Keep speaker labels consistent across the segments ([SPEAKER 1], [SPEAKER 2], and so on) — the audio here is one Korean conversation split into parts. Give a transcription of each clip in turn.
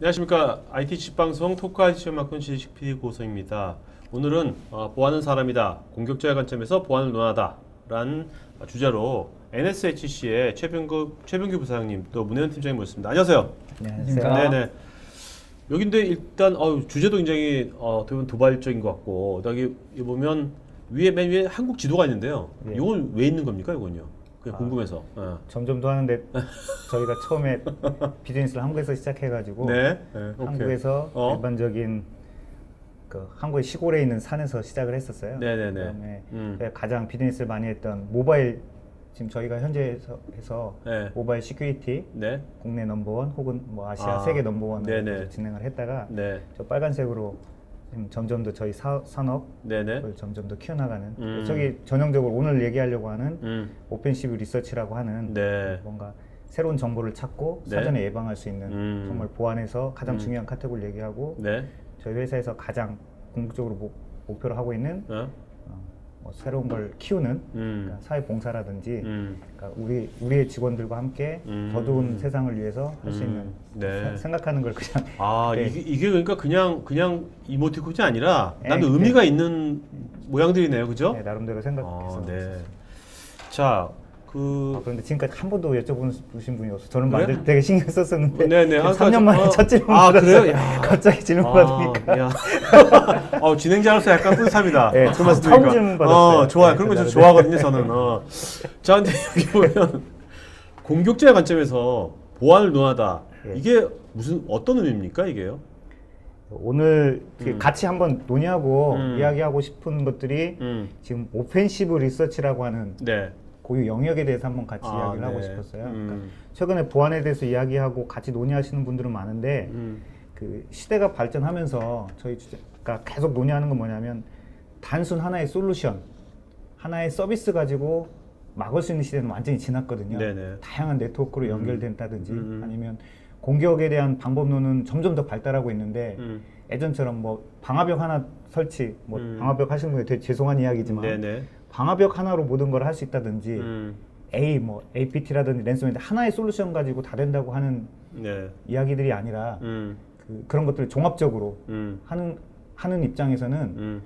[SPEAKER 1] 안녕하십니까. IT 집방송 토크아이 시험 맡은 지식 PD 고성입니다. 오늘은 보안은 사람이다. 공격자의 관점에서 보안을 논하다. 라는 주제로 NSHC의 최병규 부사장님 또 문혜원 팀장님 모셨습니다. 안녕하세요.
[SPEAKER 2] 안녕하세요.
[SPEAKER 1] 네네. 여긴데 일단 주제도 굉장히 되게 도발적인 것 같고 여기 보면 맨 위에 한국 지도가 있는데요.
[SPEAKER 2] 네.
[SPEAKER 1] 이건 왜 있는 겁니까? 이건요. 그냥 궁금해서.
[SPEAKER 2] 점점도 하는데 저희가 처음에 비즈니스를 한국에서 시작해가지고
[SPEAKER 1] 네. 오케이.
[SPEAKER 2] 한국에서 일반적인 그 한국의 시골에 있는 산에서 시작을 했었어요.
[SPEAKER 1] 네네네.
[SPEAKER 2] 그다음에 저희가 가장 비즈니스를 많이 했던 모바일, 지금 저희가 현재 해서
[SPEAKER 1] 네.
[SPEAKER 2] 모바일 시큐리티
[SPEAKER 1] 네.
[SPEAKER 2] 국내 넘버원 혹은 뭐 아시아 세계 넘버원으로
[SPEAKER 1] 네네.
[SPEAKER 2] 진행을 했다가
[SPEAKER 1] 네.
[SPEAKER 2] 저 빨간색으로 지금 점점 더 저희 산업을
[SPEAKER 1] 네네.
[SPEAKER 2] 점점 더 키워나가는 저기 전형적으로 오늘 얘기하려고 하는 오펜시브 리서치라고 하는
[SPEAKER 1] 네.
[SPEAKER 2] 뭔가 새로운 정보를 찾고
[SPEAKER 1] 네.
[SPEAKER 2] 사전에 예방할 수 있는 정말 보안에서 가장 중요한 카테고리를 얘기하고
[SPEAKER 1] 네.
[SPEAKER 2] 저희 회사에서 가장 궁극적으로 목표로 하고 있는 뭐 새로운 걸 키우는 그러니까 사회봉사라든지 그러니까 우리의 직원들과 함께 더 좋은 세상을 위해서 할 수 있는
[SPEAKER 1] 네.
[SPEAKER 2] 생각하는 걸 그냥 네.
[SPEAKER 1] 이게 그러니까 그냥 이모티콘이 아니라
[SPEAKER 2] 네,
[SPEAKER 1] 나도 의미가 있는 모양들이네요, 그죠?
[SPEAKER 2] 네, 나름대로 생각해서
[SPEAKER 1] 네. 자,
[SPEAKER 2] 그런데 지금까지 한 번도 여쭤보신 분이 없어서 저는
[SPEAKER 1] 그래?
[SPEAKER 2] 만들 되게 신경 썼었는데
[SPEAKER 1] 네네.
[SPEAKER 2] 3년 만에 첫 질문
[SPEAKER 1] 그래요?
[SPEAKER 2] 받았어요. 갑자기 질문 받으니까
[SPEAKER 1] 야. 진행자로서 약간 뿌듯합니다.
[SPEAKER 2] 네, 처음 질문 받았어요.
[SPEAKER 1] 좋아요.
[SPEAKER 2] 네,
[SPEAKER 1] 그런 거 좀
[SPEAKER 2] 나름대로.
[SPEAKER 1] 좋아하거든요, 저는. 자, 근데 여기 보면 공격자의 관점에서 보안을 논하다.
[SPEAKER 2] 네.
[SPEAKER 1] 이게 어떤 의미입니까, 이게요?
[SPEAKER 2] 오늘 같이 한번 논의하고 이야기하고 싶은 것들이
[SPEAKER 1] 음.
[SPEAKER 2] 지금 오펜시브 리서치라고 하는
[SPEAKER 1] 네.
[SPEAKER 2] 고유 영역에 대해서 한번 같이 이야기를
[SPEAKER 1] 네.
[SPEAKER 2] 하고 싶었어요. 그러니까 최근에 보안에 대해서 이야기하고 같이 논의하시는 분들은 많은데 그 시대가 발전하면서 저희 주제가 계속 논의하는 건 뭐냐면 단순 하나의 솔루션, 하나의 서비스 가지고 막을 수 있는 시대는 완전히 지났거든요.
[SPEAKER 1] 네네.
[SPEAKER 2] 다양한 네트워크로 연결된다든지 아니면 공격에 대한 방법론은 점점 더 발달하고 있는데 예전처럼 뭐 방화벽 하나 설치, 뭐 방화벽 하시는 분이 되게 죄송한 이야기지만
[SPEAKER 1] 네네.
[SPEAKER 2] 방화벽 하나로 모든 걸 할 수 있다든지 APT라든지 랜섬웨어 하나의 솔루션 가지고 다 된다고 하는
[SPEAKER 1] 네.
[SPEAKER 2] 이야기들이 아니라 그런 것들을 종합적으로 하는 입장에서는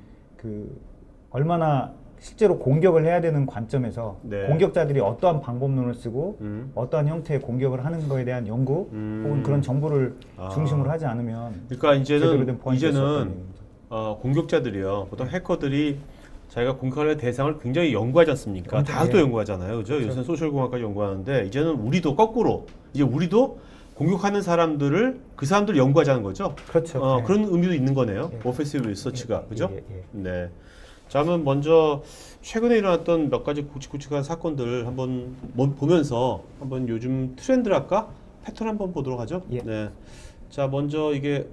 [SPEAKER 2] 얼마나 실제로 공격을 해야 되는 관점에서
[SPEAKER 1] 네.
[SPEAKER 2] 공격자들이 어떠한 방법론을 쓰고 어떠한 형태의 공격을 하는 거에 대한 연구 혹은 그런 정보를 중심으로 하지 않으면
[SPEAKER 1] 그러니까
[SPEAKER 2] 제대로 된 보안이 될수 없다는
[SPEAKER 1] 이제는
[SPEAKER 2] 얘기죠.
[SPEAKER 1] 공격자들이요. 보통 해커들이 자기가 공격할 대상을 굉장히 연구하지 않습니까? 다수도 연구하잖아요. 그죠? 요새는 소셜공학까지 연구하는데 이제는 우리도 거꾸로 이제 우리도 공격하는 사람들을 그 사람들을 연구하자는 거죠.
[SPEAKER 2] 그렇죠.
[SPEAKER 1] 그런 의미도 있는 거네요. 오펜시브 리서치가. 그죠? 네. 자, 그러면 먼저 최근에 일어났던 몇 가지 굵직굵직한 사건들 한번 보면서 한번 요즘 트렌드랄까? 패턴 한번 보도록 하죠.
[SPEAKER 2] 예.
[SPEAKER 1] 네. 자, 먼저 이게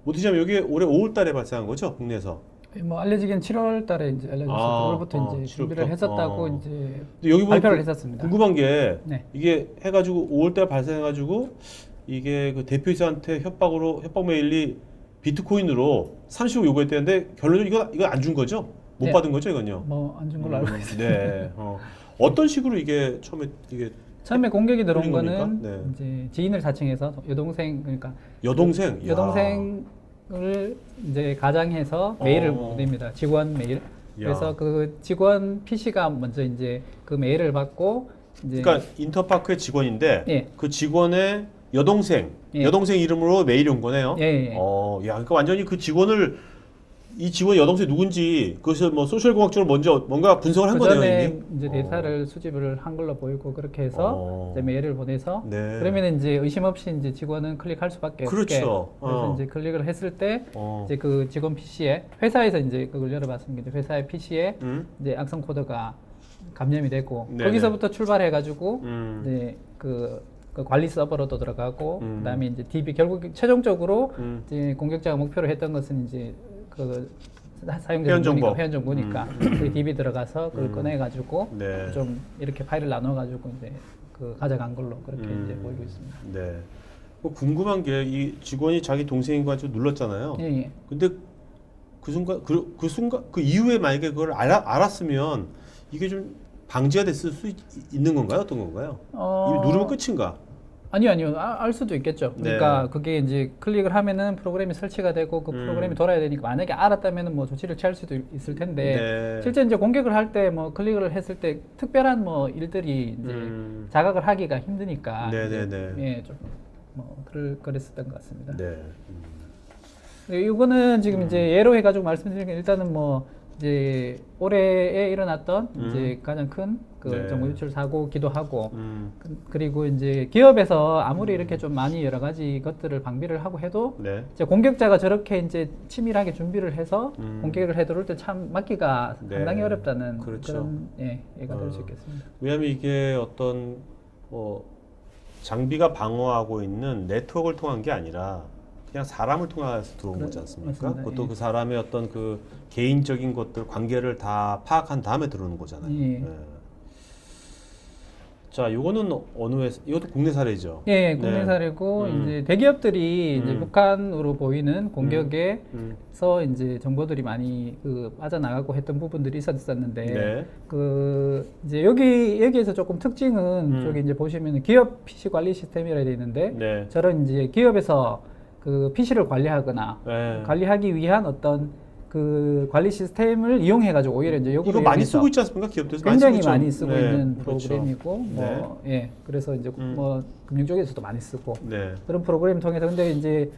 [SPEAKER 1] 어떻게냐면 이게 올해 5월 달에 발생한 거죠, 국내에서.
[SPEAKER 3] 뭐 알려지긴 7월 달에 이제 알려져서 9월부터 이제 준비를
[SPEAKER 1] 7월부터?
[SPEAKER 3] 했었다고 이제
[SPEAKER 1] 근데 여기 보면
[SPEAKER 3] 발표를 했었습니다.
[SPEAKER 1] 궁금한 게
[SPEAKER 3] 네.
[SPEAKER 1] 이게 해가지고 5월 달 발생해가지고 이게 그 대표이사한테 협박 메일이 비트코인으로 30억 요구했대는데 결론적으로 이거 안 준 거죠? 못
[SPEAKER 3] 네.
[SPEAKER 1] 받은 거죠, 이건요?
[SPEAKER 3] 뭐 안 준 걸로 알고 있어요.
[SPEAKER 1] 네. 어떤 식으로 이게
[SPEAKER 3] 처음에 공격이 들어온
[SPEAKER 1] 뚫린 겁니까?
[SPEAKER 3] 거는
[SPEAKER 1] 네.
[SPEAKER 3] 이제 지인을 자칭해서 여동생 그러니까
[SPEAKER 1] 여동생?
[SPEAKER 3] 여동생을 이제 가장해서 메일을 보냅니다. 직원 메일. 그래서 그 직원 PC가 먼저 이제 그 메일을 받고 이제
[SPEAKER 1] 그러니까 인터파크의 직원인데
[SPEAKER 3] 예.
[SPEAKER 1] 그 직원의 여동생
[SPEAKER 3] 예.
[SPEAKER 1] 이름으로 메일이 온 거네요.
[SPEAKER 3] 예.
[SPEAKER 1] 야, 그러니까 완전히 그 이 직원의 여동생 누군지 그것을 뭐 소셜공학적으로 먼저 뭔가 분석을 한 거네요,
[SPEAKER 3] 그전에
[SPEAKER 1] 이미.
[SPEAKER 3] 이제 데이터를 수집을 한 걸로 보이고 그렇게 해서 이제 메일을 보내서
[SPEAKER 1] 네.
[SPEAKER 3] 그러면 이제 의심 없이 이제 직원은 클릭할 수밖에 없게.
[SPEAKER 1] 그렇죠.
[SPEAKER 3] 그래서 이제 클릭을 했을 때 이제 그 직원 PC에 회사에서 이제 그걸 열어봤습니다. 회사의 PC에 이제 악성 코드가 감염이 되고
[SPEAKER 1] 네네.
[SPEAKER 3] 거기서부터 출발해가지고 이제 그 관리 서버로도 들어가고 그다음에 이제 DB 결국 최종적으로 이제 공격자가 목표로 했던 것은 이제 그 사용자 회원 정보니까 그 DB 들어가서 그걸 꺼내가지고
[SPEAKER 1] 네.
[SPEAKER 3] 좀 이렇게 파일을 나눠가지고 이제 그 가져간 걸로 그렇게 이제 보이고 있습니다.
[SPEAKER 1] 네. 궁금한 게 이 직원이 자기 동생인과 좀 눌렀잖아요.
[SPEAKER 3] 예.
[SPEAKER 1] 근데 그 순간 그 이후에 만약에 그걸 알았으면 이게 좀 방지가 됐을 수 있는 건가요? 어떤 건가요? 이미 누르면 끝인가?
[SPEAKER 3] 아니요. 알 수도 있겠죠.
[SPEAKER 1] 네.
[SPEAKER 3] 그러니까 그게 이제 클릭을 하면은 프로그램이 설치가 되고 그 프로그램이 돌아야 되니까 만약에 알았다면은 뭐 조치를 취할 수도 있을 텐데
[SPEAKER 1] 네.
[SPEAKER 3] 실제 이제 공격을 할 때 뭐 클릭을 했을 때 특별한 뭐 일들이 이제 자각을 하기가 힘드니까
[SPEAKER 1] 네네네.
[SPEAKER 3] 예, 좀 뭐 그랬었던 것 같습니다.
[SPEAKER 1] 네.
[SPEAKER 3] 이거는 지금 이제 예로 해가지고 말씀드린 게 일단은 뭐 이제 올해에 일어났던 이제 가장 큰 그
[SPEAKER 1] 네.
[SPEAKER 3] 정보 유출 사고기도 하고 그리고 이제 기업에서 아무리 이렇게 좀 많이 여러 가지 것들을 방비를 하고 해도
[SPEAKER 1] 네.
[SPEAKER 3] 이제 공격자가 저렇게 이제 치밀하게 준비를 해서 공격을 해 들어올 때 참 막기가
[SPEAKER 1] 네.
[SPEAKER 3] 상당히 어렵다는
[SPEAKER 1] 그렇죠.
[SPEAKER 3] 그런 예, 예가 될 수 있겠습니다.
[SPEAKER 1] 왜냐하면 이게 어떤 장비가 방어하고 있는 네트워크를 통한 게 아니라 그냥 사람을 통해서 들어온 거지 않습니까?
[SPEAKER 3] 맞습니다.
[SPEAKER 1] 그것도
[SPEAKER 3] 예.
[SPEAKER 1] 그 사람의 어떤 그 개인적인 것들, 관계를 다 파악한 다음에 들어오는 거잖아요.
[SPEAKER 3] 예.
[SPEAKER 1] 네. 자, 요거는 어느 회사? 이것도 국내 사례죠.
[SPEAKER 3] 예, 국내
[SPEAKER 1] 네.
[SPEAKER 3] 사례고 이제 대기업들이 이제
[SPEAKER 1] 음.
[SPEAKER 3] 북한으로 보이는 공격에서 이제 정보들이 많이 그 빠져나가고 했던 부분들이 있었는데
[SPEAKER 1] 네.
[SPEAKER 3] 그 이제 여기에서 조금 특징은 저기 이제 보시면 기업 PC 관리 시스템이라 되어 있는데
[SPEAKER 1] 네.
[SPEAKER 3] 저런 이제 기업에서 그 PC를 관리하거나
[SPEAKER 1] 네.
[SPEAKER 3] 관리하기 위한 어떤 그 관리 시스템을 이용해 가지고 오히려 이제
[SPEAKER 1] 이거
[SPEAKER 3] 역으로
[SPEAKER 1] 많이
[SPEAKER 3] 여기서
[SPEAKER 1] 쓰고 있지 않습니까? 기업들에서
[SPEAKER 3] 굉장히
[SPEAKER 1] 있죠.
[SPEAKER 3] 많이 쓰고
[SPEAKER 1] 네,
[SPEAKER 3] 있는
[SPEAKER 1] 그렇죠.
[SPEAKER 3] 프로그램이고 뭐 예 그래서 이제 뭐 금융 쪽에서도 많이 쓰고
[SPEAKER 1] 네.
[SPEAKER 3] 그런 프로그램 통해서 근데 이제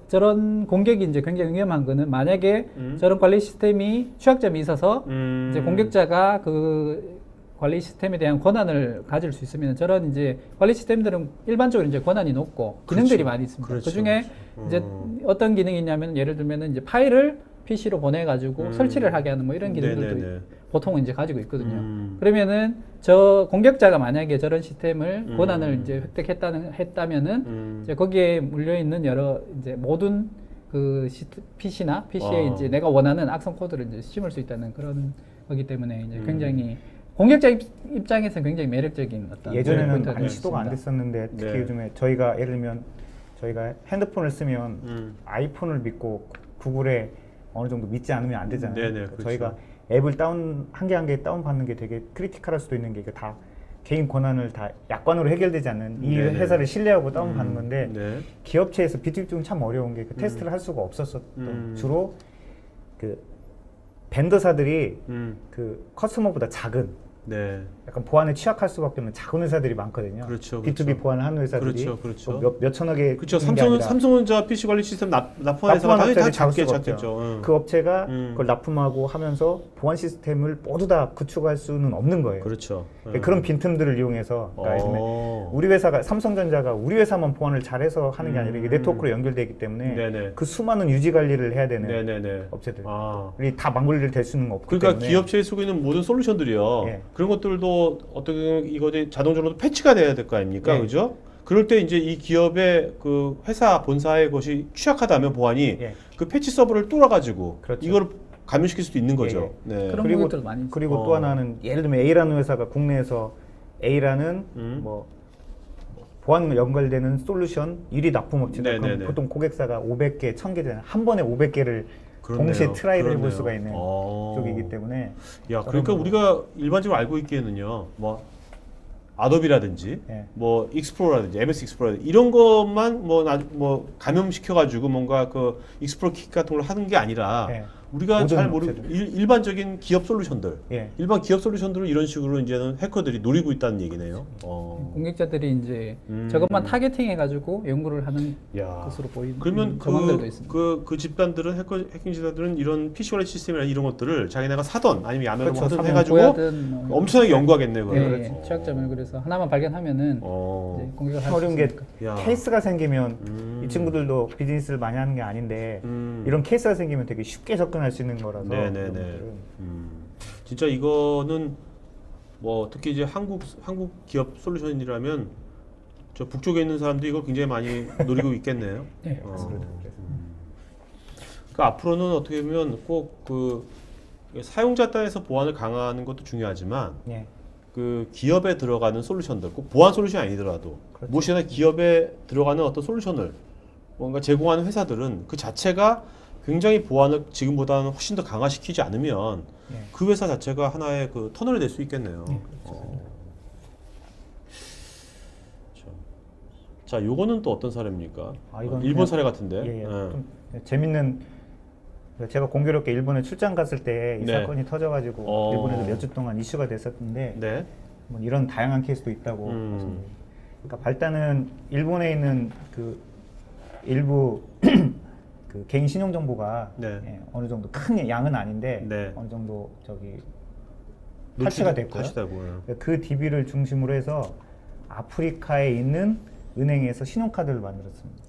[SPEAKER 3] 저런 공격이 이제 굉장히 위험한 거는 만약에 저런 관리 시스템이 취약점이 있어서 이제 공격자가 그 관리 시스템에 대한 권한을 가질 수 있으면 저런 이제 관리 시스템들은 일반적으로 이제 권한이 높고 기능들이
[SPEAKER 1] 그렇죠.
[SPEAKER 3] 많이 있습니다.
[SPEAKER 1] 그렇죠.
[SPEAKER 3] 그 중에 이제 어떤 기능이 있냐면 예를 들면은 이제 파일을 PC로 보내가지고 설치를 하게 하는 뭐 이런 기능들도
[SPEAKER 1] 네네네.
[SPEAKER 3] 보통은 이제 가지고 있거든요. 그러면은 저 공격자가 만약에 저런 시스템을 권한을 이제 했다면은 이제 거기에 물려 있는 여러 이제 모든 그 PC나 PC에 이제 내가 원하는 악성 코드를 이제 심을 수 있다는 그런 거기 때문에 이제 굉장히 공격자 입장에서는 굉장히 매력적인 어떤
[SPEAKER 2] 예전에는
[SPEAKER 3] 포인트가
[SPEAKER 2] 많이 시도가 안
[SPEAKER 3] 되었습니다.
[SPEAKER 2] 됐었는데 특히
[SPEAKER 1] 네.
[SPEAKER 2] 요즘에 저희가 예를 들면 저희가 핸드폰을 쓰면 아이폰을 믿고 구글에 어느 정도 믿지 않으면 안 되잖아요.
[SPEAKER 1] 네네,
[SPEAKER 2] 그러니까
[SPEAKER 1] 그렇죠.
[SPEAKER 2] 저희가 앱을 한 개 한 개 다운 받는 게 되게 크리티컬할 수도 있는 게 이게 다 개인 권한을 다 약관으로 해결되지 않는 이
[SPEAKER 1] 네네.
[SPEAKER 2] 회사를 신뢰하고 다운 받는 건데
[SPEAKER 1] 네.
[SPEAKER 2] 기업체에서 비트빅 참 어려운 게 그 테스트를 할 수가 없었었던 주로 그 벤더사들이 그 커스터머보다 작은
[SPEAKER 1] 네.
[SPEAKER 2] 약간 보안에 취약할 수밖에 없는 작은 회사들이 많거든요.
[SPEAKER 1] 그렇죠,
[SPEAKER 2] B2B
[SPEAKER 1] 그렇죠.
[SPEAKER 2] 보안을 하는 회사들이
[SPEAKER 1] 그렇죠, 그렇죠.
[SPEAKER 2] 뭐 몇 천억의
[SPEAKER 1] 그렇죠.
[SPEAKER 2] 있는 게 아니라
[SPEAKER 1] 삼성전자 PC 관리 시스템 납품한 회사가
[SPEAKER 2] 납품한
[SPEAKER 1] 당연히 다
[SPEAKER 2] 업체들이 작을
[SPEAKER 1] 작게
[SPEAKER 2] 수가
[SPEAKER 1] 작겠죠.
[SPEAKER 2] 없죠.
[SPEAKER 1] 응.
[SPEAKER 2] 그 업체가 그걸 납품하고 하면서 보안 시스템을 모두 다 구축할 수는 없는 거예요.
[SPEAKER 1] 그렇죠.
[SPEAKER 2] 그런 빈틈들을 이용해서 그러니까 예를 들면
[SPEAKER 1] 어.
[SPEAKER 2] 우리 회사가 삼성전자가 우리 회사만 보안을 잘해서 하는 게 아니라 이게 네트워크로 연결되기 때문에
[SPEAKER 1] 네네.
[SPEAKER 2] 그 수많은 유지 관리를 해야 되는
[SPEAKER 1] 네네네.
[SPEAKER 2] 업체들
[SPEAKER 1] 아.
[SPEAKER 2] 우리 다 막물리를 댈 수는 없기
[SPEAKER 1] 그러니까
[SPEAKER 2] 때문에
[SPEAKER 1] 기업체에 쓰고 있는 모든 솔루션들이요.
[SPEAKER 2] 예.
[SPEAKER 1] 그런 것들도 어떻게 이거지 자동적으로 패치가 돼야 될 거 아닙니까,
[SPEAKER 2] 예.
[SPEAKER 1] 그죠? 그럴 때 이제 이 기업의 그 회사 본사의 것이 취약하다면 보안이
[SPEAKER 2] 예.
[SPEAKER 1] 그 패치 서버를 뚫어가지고
[SPEAKER 2] 그렇죠.
[SPEAKER 1] 이걸 감염시킬 수도 있는 거죠. 네.
[SPEAKER 3] 그런
[SPEAKER 2] 그리고
[SPEAKER 3] 공격들도 많이 있습니다.
[SPEAKER 2] 그리고 또 하나는 예를 들면 A라는 회사가 국내에서 A라는 뭐 보안 연결되는 솔루션 1위 납품업체다. 그럼
[SPEAKER 1] 네네네.
[SPEAKER 2] 보통 고객사가 500개, 1000개 되는 한 번에 500개를
[SPEAKER 1] 그렇네요.
[SPEAKER 2] 동시에 트라이를 해볼
[SPEAKER 1] 그렇네요.
[SPEAKER 2] 수가 있는 쪽이기 때문에
[SPEAKER 1] 야, 그러니까 우리가 일반적으로 알고 있기에는요, 뭐 아도비라든지,
[SPEAKER 2] 예.
[SPEAKER 1] 뭐 익스플로러라든지, MS 익스플로러라든지 이런 것만 뭐 감염시켜가지고 뭔가 그 익스플로러 킥 같은 걸 하는 게 아니라
[SPEAKER 2] 예.
[SPEAKER 1] 우리가
[SPEAKER 2] 모든
[SPEAKER 1] 잘 모르
[SPEAKER 2] 업체들.
[SPEAKER 1] 일반적인 기업 솔루션들,
[SPEAKER 2] 예.
[SPEAKER 1] 일반 기업 솔루션들을 이런 식으로 이제는 해커들이 노리고 있다는 얘기네요.
[SPEAKER 3] 공격자들이 이제 저것만 타겟팅 해가지고 연구를 하는
[SPEAKER 1] 야.
[SPEAKER 3] 것으로 보이는
[SPEAKER 1] 그러면
[SPEAKER 3] 정황들도 있습니다.
[SPEAKER 1] 그 집단들은 해킹 집단들은 이런 PC 관리 시스템이나 이런 것들을 자기네가 사던 아니면 야매로
[SPEAKER 2] 그렇죠.
[SPEAKER 1] 하든
[SPEAKER 2] 사면
[SPEAKER 1] 해가지고
[SPEAKER 3] 구하든 뭐
[SPEAKER 1] 엄청나게 연구하겠네요.
[SPEAKER 3] 예,
[SPEAKER 1] 그거를.
[SPEAKER 3] 예, 취약점을 그래서 하나만 발견하면은 이제 공격을 할 수
[SPEAKER 2] 어려운 게
[SPEAKER 3] 있으니까.
[SPEAKER 1] 야.
[SPEAKER 2] 케이스가 생기면 이 친구들도 비즈니스를 많이 하는 게 아닌데 이런 케이스가 생기면 되게 쉽게 접근할 수 있는 거라서
[SPEAKER 1] 네네네.
[SPEAKER 2] 그런 것들은.
[SPEAKER 1] 진짜 이거는 뭐 특히 이제 한국 기업 솔루션이라면 저 북쪽에 있는 사람들이 이걸 굉장히 많이 노리고 있겠네요.
[SPEAKER 3] 네,
[SPEAKER 2] 맞습니다.
[SPEAKER 1] 그러니까 앞으로는 어떻게 보면 꼭 그 사용자 단에서 보안을 강화하는 것도 중요하지만
[SPEAKER 2] 예.
[SPEAKER 1] 그 기업에 들어가는 솔루션들, 꼭 보안 솔루션이 아니더라도
[SPEAKER 2] 그렇죠.
[SPEAKER 1] 무엇이나 기업에 들어가는 어떤 솔루션을 뭔가 제공하는 회사들은 그 자체가 굉장히 보안을 지금보다는 훨씬 더 강화시키지 않으면
[SPEAKER 2] 예.
[SPEAKER 1] 그 회사 자체가 하나의 그 터널이 될 수 있겠네요.
[SPEAKER 2] 예,
[SPEAKER 1] 그렇죠. 자, 요거는 또 어떤 사례입니까?
[SPEAKER 2] 이건
[SPEAKER 1] 일본
[SPEAKER 2] 그냥-
[SPEAKER 1] 사례 같은데.
[SPEAKER 2] 예, 예.
[SPEAKER 1] 예.
[SPEAKER 2] 좀 재밌는 제가 공교롭게 일본에 출장 갔을 때 이
[SPEAKER 1] 네.
[SPEAKER 2] 사건이 터져가지고 일본에서 몇 주 동안 이슈가 됐었는데
[SPEAKER 1] 네.
[SPEAKER 2] 뭐 이런 다양한 케이스도 있다고. 그러니까 발단은 일본에 있는 그 일부 그 개인 신용 정보가
[SPEAKER 1] 네.
[SPEAKER 2] 예, 어느 정도 큰 양은 아닌데
[SPEAKER 1] 네.
[SPEAKER 2] 어느 정도 탈취가 됐고요.
[SPEAKER 1] 탈취되고요.
[SPEAKER 2] 그 DB를 중심으로 해서 아프리카에 있는 은행에서 신용카드를 만들었습니다.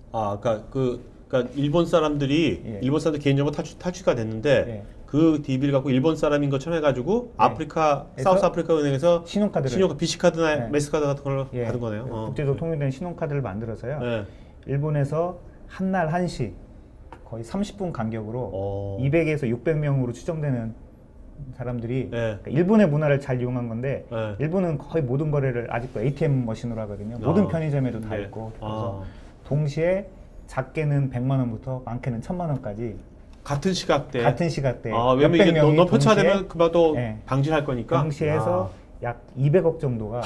[SPEAKER 1] 그러니까 일본 사람들이
[SPEAKER 2] 예.
[SPEAKER 1] 일본 사람들 개인정보 탈취가 됐는데
[SPEAKER 2] 예.
[SPEAKER 1] 그 DB를 갖고 일본 사람인 것처럼 해가지고 아프리카
[SPEAKER 2] 그래서
[SPEAKER 1] 사우스 아프리카 은행에서
[SPEAKER 2] 신용카드를
[SPEAKER 1] BC카드나
[SPEAKER 2] 예.
[SPEAKER 1] 메스카드 같은 걸
[SPEAKER 2] 예,
[SPEAKER 1] 받은 거네요.
[SPEAKER 2] 국제적으로 통일된 신용카드를 만들어서요.
[SPEAKER 1] 네.
[SPEAKER 2] 일본에서 한날 한시 거의 30분 간격으로 200에서 600명으로 추정되는 사람들이
[SPEAKER 1] 네.
[SPEAKER 2] 그러니까 일본의 문화를 잘 이용한 건데
[SPEAKER 1] 네.
[SPEAKER 2] 일본은 거의 모든 거래를 아직도 ATM 머신으로 하거든요. 모든 편의점에도 다
[SPEAKER 1] 네.
[SPEAKER 2] 있고 그래서 동시에 작게는 100만 원부터 많게는 1000만 원까지
[SPEAKER 1] 같은 시각대.
[SPEAKER 2] 같은 시간대에
[SPEAKER 1] 왜냐면 이게
[SPEAKER 2] 몇백 명이
[SPEAKER 1] 너무 표차되면
[SPEAKER 2] 동시에
[SPEAKER 1] 그만도
[SPEAKER 2] 예.
[SPEAKER 1] 방지할 거니까.
[SPEAKER 2] 동시에 해서 약 200억 정도가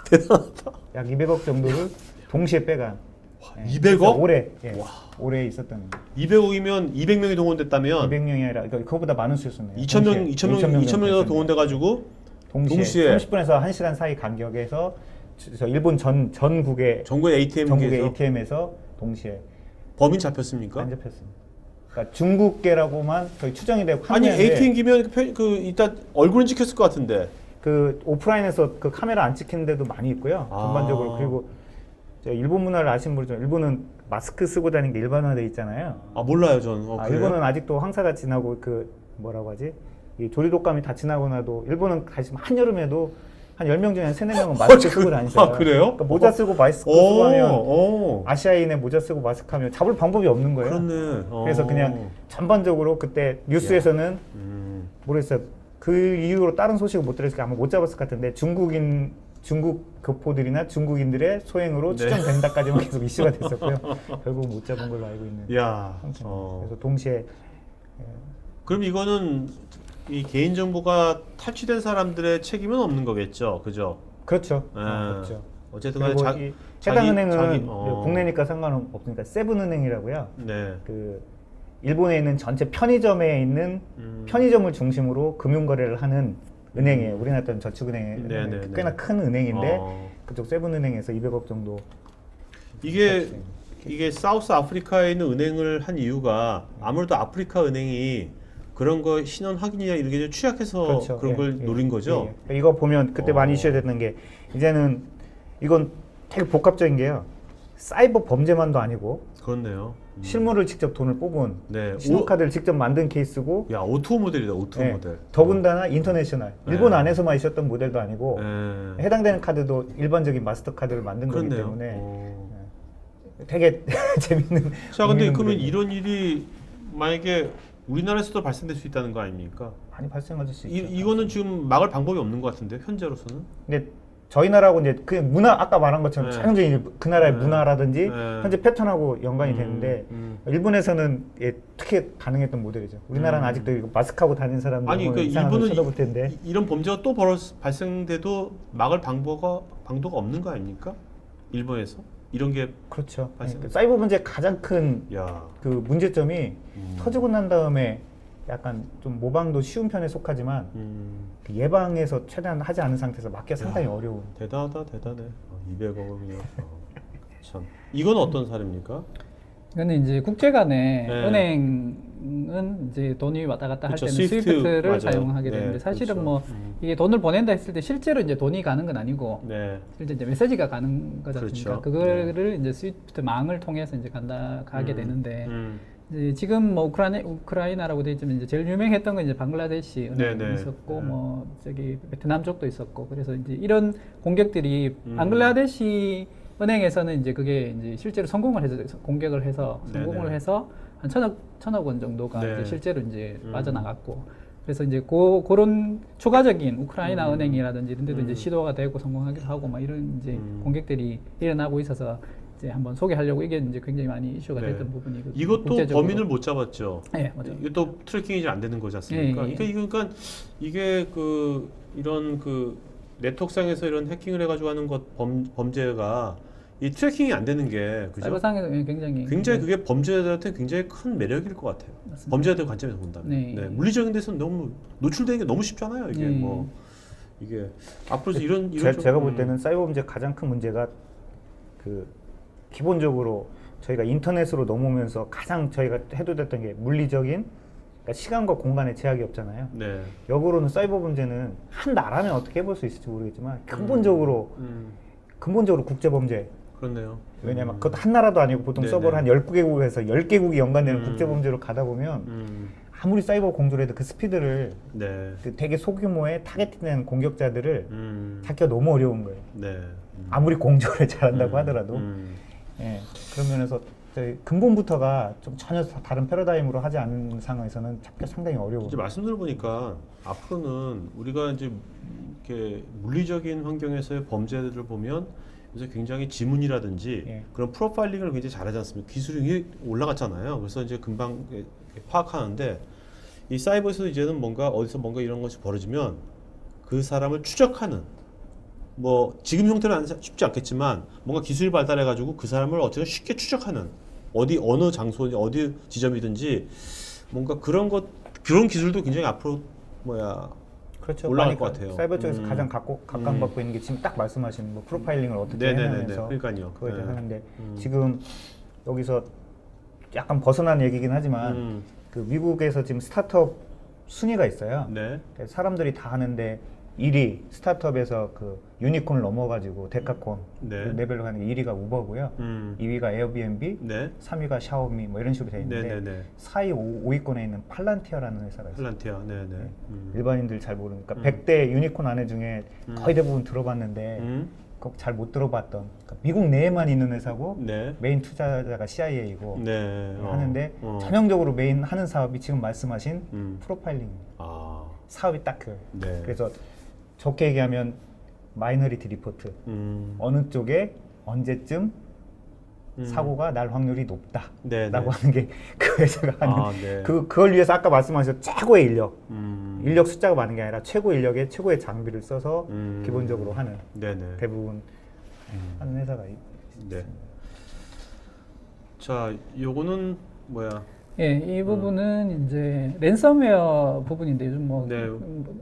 [SPEAKER 1] 대단하다.
[SPEAKER 2] 약 200억 정도를 동시에 빼간
[SPEAKER 1] 200억?
[SPEAKER 2] 그래서 올해 있었던
[SPEAKER 1] 200억이면 200명이 동원됐다면
[SPEAKER 2] 200명이 아니라 그거보다 많은 수였었네요.
[SPEAKER 1] 2,000명 정도 동원돼가지고
[SPEAKER 2] 동시에 30분에서 1시간 사이 간격에서 저 일본 전국의
[SPEAKER 1] 전국의
[SPEAKER 2] ATM에서 동시에
[SPEAKER 1] 범인 잡혔습니까?
[SPEAKER 2] 안 잡혔습니다. 그러니까 중국계라고만 거의 추정이 되고
[SPEAKER 1] 아니
[SPEAKER 2] 판매하는데
[SPEAKER 1] ATM기면 일단 얼굴은 찍혔을 것 같은데.
[SPEAKER 2] 그 오프라인에서 그 카메라 안 찍히는 데도 많이 있고요. 전반적으로. 그리고 제가 일본 문화를 아시는 분이죠. 일본은 마스크 쓰고 다니는 게 일반화돼 있잖아요.
[SPEAKER 1] 몰라요 전. 그래요?
[SPEAKER 2] 일본은 아직도 황사가 지나고 그 뭐라고 하지? 이 조류독감이 다 지나고 나도 일본은 가시면 한여름에도 한 10명 중에 한 3, 4명은 마스크 쓰고 다니세요.
[SPEAKER 1] 그래요?
[SPEAKER 2] 그러니까 모자 쓰고 마스크 쓰고 하면 아시아인의 모자 쓰고 마스크 하면 잡을 방법이 없는 거예요.
[SPEAKER 1] 그렇네.
[SPEAKER 2] 그래서 그냥 전반적으로 그때 뉴스에서는 모르겠어요. 그 이후로 다른 소식을 못 들었으니까 아마 못 잡았을 것 같은데 중국 교포들이나 중국인들의 소행으로 추정된다까지만 계속 이슈가 됐었고요. 결국 못 잡은 걸로 알고 있는.
[SPEAKER 1] 야.
[SPEAKER 2] 그래서 동시에
[SPEAKER 1] 그럼 이거는 이 개인 정보가 탈취된 사람들의 책임은 없는 거겠죠, 그죠?
[SPEAKER 2] 그렇죠.
[SPEAKER 1] 아,
[SPEAKER 2] 그렇죠.
[SPEAKER 1] 어쨌든
[SPEAKER 2] 그리고
[SPEAKER 1] 간에
[SPEAKER 2] 해당 은행은 국내니까 상관없으니까 세븐은행이라고요.
[SPEAKER 1] 네.
[SPEAKER 2] 그 일본에 있는 전체 편의점에 있는 편의점을 중심으로 금융 거래를 하는 은행이에요. 우리나라 어떤 저축은행 꽤나 큰 은행인데 그쪽 세븐은행에서 200억 정도.
[SPEAKER 1] 이게 사우스 아프리카에 있는 은행을 한 이유가 아무래도 아프리카 은행이 그런 거 신원 확인이나 이런 게 좀 취약해서
[SPEAKER 2] 그렇죠.
[SPEAKER 1] 그런 걸 노린 거죠.
[SPEAKER 2] 그러니까 이거 보면 그때 많이 이슈됐던 게 이제는 이건 되게 복합적인 게요. 사이버 범죄만도 아니고
[SPEAKER 1] 그렇네요.
[SPEAKER 2] 실물을 직접 돈을 뽑은
[SPEAKER 1] 네.
[SPEAKER 2] 신용카드를 직접 만든 케이스고
[SPEAKER 1] 야, 오토 모델이다. 오토 모델.
[SPEAKER 2] 더군다나 인터내셔널 일본 안에서만 있었던 모델도 아니고
[SPEAKER 1] 네.
[SPEAKER 2] 해당되는 카드도 일반적인 마스터카드를 만든 거기
[SPEAKER 1] 그렇네요.
[SPEAKER 2] 때문에 되게 재밌는.
[SPEAKER 1] 자, 근데 그러면
[SPEAKER 2] 모델이에요.
[SPEAKER 1] 이런 일이 만약에 우리나라에서도 발생될 수 있다는 거 아닙니까?
[SPEAKER 2] 많이 발생할 수 있죠.
[SPEAKER 1] 이거는 지금 막을 방법이 없는 것 같은데 현재로서는.
[SPEAKER 2] 근데 저희 나라하고 이제 그 문화 아까 말한 것처럼 전형적인 그 나라의 문화라든지 현재 패턴하고 연관이 되는데 일본에서는 특히 가능했던 모델이죠. 우리나라는 아직도 이거 마스크하고 다니는 사람들
[SPEAKER 1] 아니 그
[SPEAKER 2] 이상하게
[SPEAKER 1] 일본은
[SPEAKER 2] 쳐다볼 텐데
[SPEAKER 1] 이런 범죄가 또 발생돼도 막을 방도가 없는 거 아닙니까? 일본에서 이런 게
[SPEAKER 2] 그렇죠.
[SPEAKER 1] 발생.
[SPEAKER 2] 그러니까 사이버 문제의 가장 큰 그 문제점이 터지고 난 다음에 약간 좀 모방도 쉬운 편에 속하지만 그 예방에서 최대한 하지 않은 상태에서 막기가 상당히 어려운.
[SPEAKER 1] 대단하다 대단해. 200억이면 참. 이건 어떤 사례입니까?
[SPEAKER 3] 이거는 이제 국제 간에
[SPEAKER 1] 네.
[SPEAKER 3] 은행은 이제 돈이 왔다 갔다 할
[SPEAKER 1] 그쵸,
[SPEAKER 3] 때는 스위프트를
[SPEAKER 1] 맞아요.
[SPEAKER 3] 사용하게
[SPEAKER 1] 네,
[SPEAKER 3] 되는데 사실은
[SPEAKER 1] 그렇죠.
[SPEAKER 3] 뭐 이게 돈을 보낸다 했을 때 실제로 이제 돈이 가는 건 아니고
[SPEAKER 1] 네.
[SPEAKER 3] 실제 이제 메시지가 가는 거지 않습니까?
[SPEAKER 1] 그렇죠.
[SPEAKER 3] 그거를 이제 스위프트 망을 통해서 이제 가게 되는데 이제 지금 뭐 우크라이나라고 돼 있지만 이제 제일 유명했던 건 이제 방글라데시 은행이
[SPEAKER 1] 네네.
[SPEAKER 3] 있었고 뭐 저기 베트남 쪽도 있었고 그래서 이제 이런 공격들이 방글라데시 은행에서는 이제 그게 이제 실제로 성공을 해서 공격을 해서 성공을
[SPEAKER 1] 네네.
[SPEAKER 3] 해서 한 천억 원 정도가
[SPEAKER 1] 네.
[SPEAKER 3] 이제 실제로 이제 빠져나갔고 그래서 이제 그런 추가적인 우크라이나 은행이라든지 이런 데도 이제 시도가 되고 성공하기도 하고 막 이런 이제 공격들이 일어나고 있어서 이제 한번 소개하려고 이게 이제 굉장히 많이 이슈가
[SPEAKER 1] 네.
[SPEAKER 3] 됐던 부분이거든요.
[SPEAKER 1] 이것도
[SPEAKER 3] 국제적으로.
[SPEAKER 1] 범인을 못 잡았죠.
[SPEAKER 3] 네, 맞아요.
[SPEAKER 1] 이것도 트래킹이 잘 안 되는 거지 않습니까?
[SPEAKER 3] 예, 예.
[SPEAKER 1] 그러니까 이게 이런 그 네트워크상에서 이런 해킹을 해가지고 하는 것 범죄가 이 트래킹이 안 되는 게 그죠?
[SPEAKER 3] 사이버상에서 굉장히
[SPEAKER 1] 그게 범죄자들한테 굉장히 큰 매력일 것 같아요.
[SPEAKER 3] 맞습니다.
[SPEAKER 1] 범죄자들 관점에서 본다면.
[SPEAKER 3] 네.
[SPEAKER 1] 물리적인 데서는 너무 노출되는 게 너무 쉽잖아요. 이게
[SPEAKER 3] 네.
[SPEAKER 1] 뭐 이게 앞으로 이런
[SPEAKER 2] 제가 볼 때는 사이버 범죄 가장 큰 문제가 그 기본적으로 저희가 인터넷으로 넘어오면서 가장 저희가 해도 됐던 게 물리적인 그러니까 시간과 공간의 제약이 없잖아요.
[SPEAKER 1] 네.
[SPEAKER 2] 역으로는 사이버 범죄는 한 나라면 어떻게 해볼 수 있을지 모르겠지만 근본적으로 국제 범죄.
[SPEAKER 1] 그렇네요.
[SPEAKER 2] 왜냐면 그것도 한 나라도 아니고 보통
[SPEAKER 1] 네네.
[SPEAKER 2] 서버를 한 10개국에서 10개국이 연관되는 국제 범죄로 가다 보면 아무리 사이버 공조를 해도 그 스피드를
[SPEAKER 1] 네.
[SPEAKER 2] 그 되게 소규모의 타겟된 공격자들을
[SPEAKER 1] 음.
[SPEAKER 2] 잡기가 너무 어려운 거예요.
[SPEAKER 1] 네.
[SPEAKER 2] 아무리 공조를 잘한다고 하더라도.
[SPEAKER 1] 음.
[SPEAKER 2] 예, 그런 면에서 저희 근본부터가 좀 전혀 다른 패러다임으로 하지 않은 상황에서는 잡기가 상당히 어려워요.
[SPEAKER 1] 이제 말씀 들어보니까 앞으로는 우리가 이제 이렇게 물리적인 환경에서의 범죄들을 보면 요새 굉장히 지문이라든지
[SPEAKER 2] 예.
[SPEAKER 1] 그런 프로파일링을 굉장히 잘하지 않습니까? 기술이 올라갔잖아요. 그래서 이제 금방 파악하는데 이 사이버에서 이제는 뭔가 어디서 뭔가 이런 것이 벌어지면 그 사람을 추적하는 뭐 지금 형태는 쉽지 않겠지만 뭔가 기술이 발달해가지고 그 사람을 어쨌든 쉽게 추적하는 어느 장소 어디 지점이든지 뭔가 그런 기술도 굉장히 앞으로
[SPEAKER 2] 그렇죠.
[SPEAKER 1] 올라갈
[SPEAKER 2] 많이
[SPEAKER 1] 것 같아요.
[SPEAKER 2] 사이버 쪽에서 가장 각광받고 있는 게 지금 딱 말씀하신 뭐 프로파일링을 어떻게
[SPEAKER 1] 네네네네.
[SPEAKER 2] 해내면서
[SPEAKER 1] 그러니까요.
[SPEAKER 2] 그거에 대해
[SPEAKER 1] 네.
[SPEAKER 2] 하는데 지금 여기서 약간 벗어난 얘기긴 하지만 그 미국에서 지금 스타트업 순위가 있어요.
[SPEAKER 1] 네.
[SPEAKER 2] 사람들이 다 하는데 1위 스타트업에서 그 유니콘을 넘어가지고 데카콘
[SPEAKER 1] 네.
[SPEAKER 2] 그 레벨로 가는 게 1위가 우버고요. 2위가 에어비앤비,
[SPEAKER 1] 네.
[SPEAKER 2] 3위가 샤오미 뭐 이런 식으로 돼 있는데
[SPEAKER 1] 네네네.
[SPEAKER 2] 4위, 5위권에 있는 팔란티어라는 회사가 있어요.
[SPEAKER 1] 플란티아. 네네.
[SPEAKER 2] 일반인들 잘 모르니까 100대 유니콘 안에 중에 거의 대부분 들어봤는데 꼭 잘 못 들어봤던 그러니까 미국 내에만 있는 회사고
[SPEAKER 1] 네.
[SPEAKER 2] 메인 투자자가 CIA이고
[SPEAKER 1] 네.
[SPEAKER 2] 하는데 전형적으로 메인 하는 사업이 지금 말씀하신 프로파일링입니다.
[SPEAKER 1] 아.
[SPEAKER 2] 사업이 딱 그거예요.
[SPEAKER 1] 네.
[SPEAKER 2] 그래서 좋게 얘기하면 마이너리티 리포트 어느 쪽에 언제쯤 사고가 날 확률이 높다라고
[SPEAKER 1] 네, 네.
[SPEAKER 2] 하는 게 그 회사가 하는
[SPEAKER 1] 아, 네.
[SPEAKER 2] 그걸 위해서 아까 말씀하신 최고의 인력 숫자가 많은 게 아니라 최고 인력에 최고의 장비를 써서 기본적으로 하는
[SPEAKER 1] 네네.
[SPEAKER 2] 대부분 하는 회사가
[SPEAKER 1] 네. 자, 요거는 뭐야?
[SPEAKER 3] 예, 이 부분은 이제 랜섬웨어 부분인데 요즘 뭐
[SPEAKER 1] 네.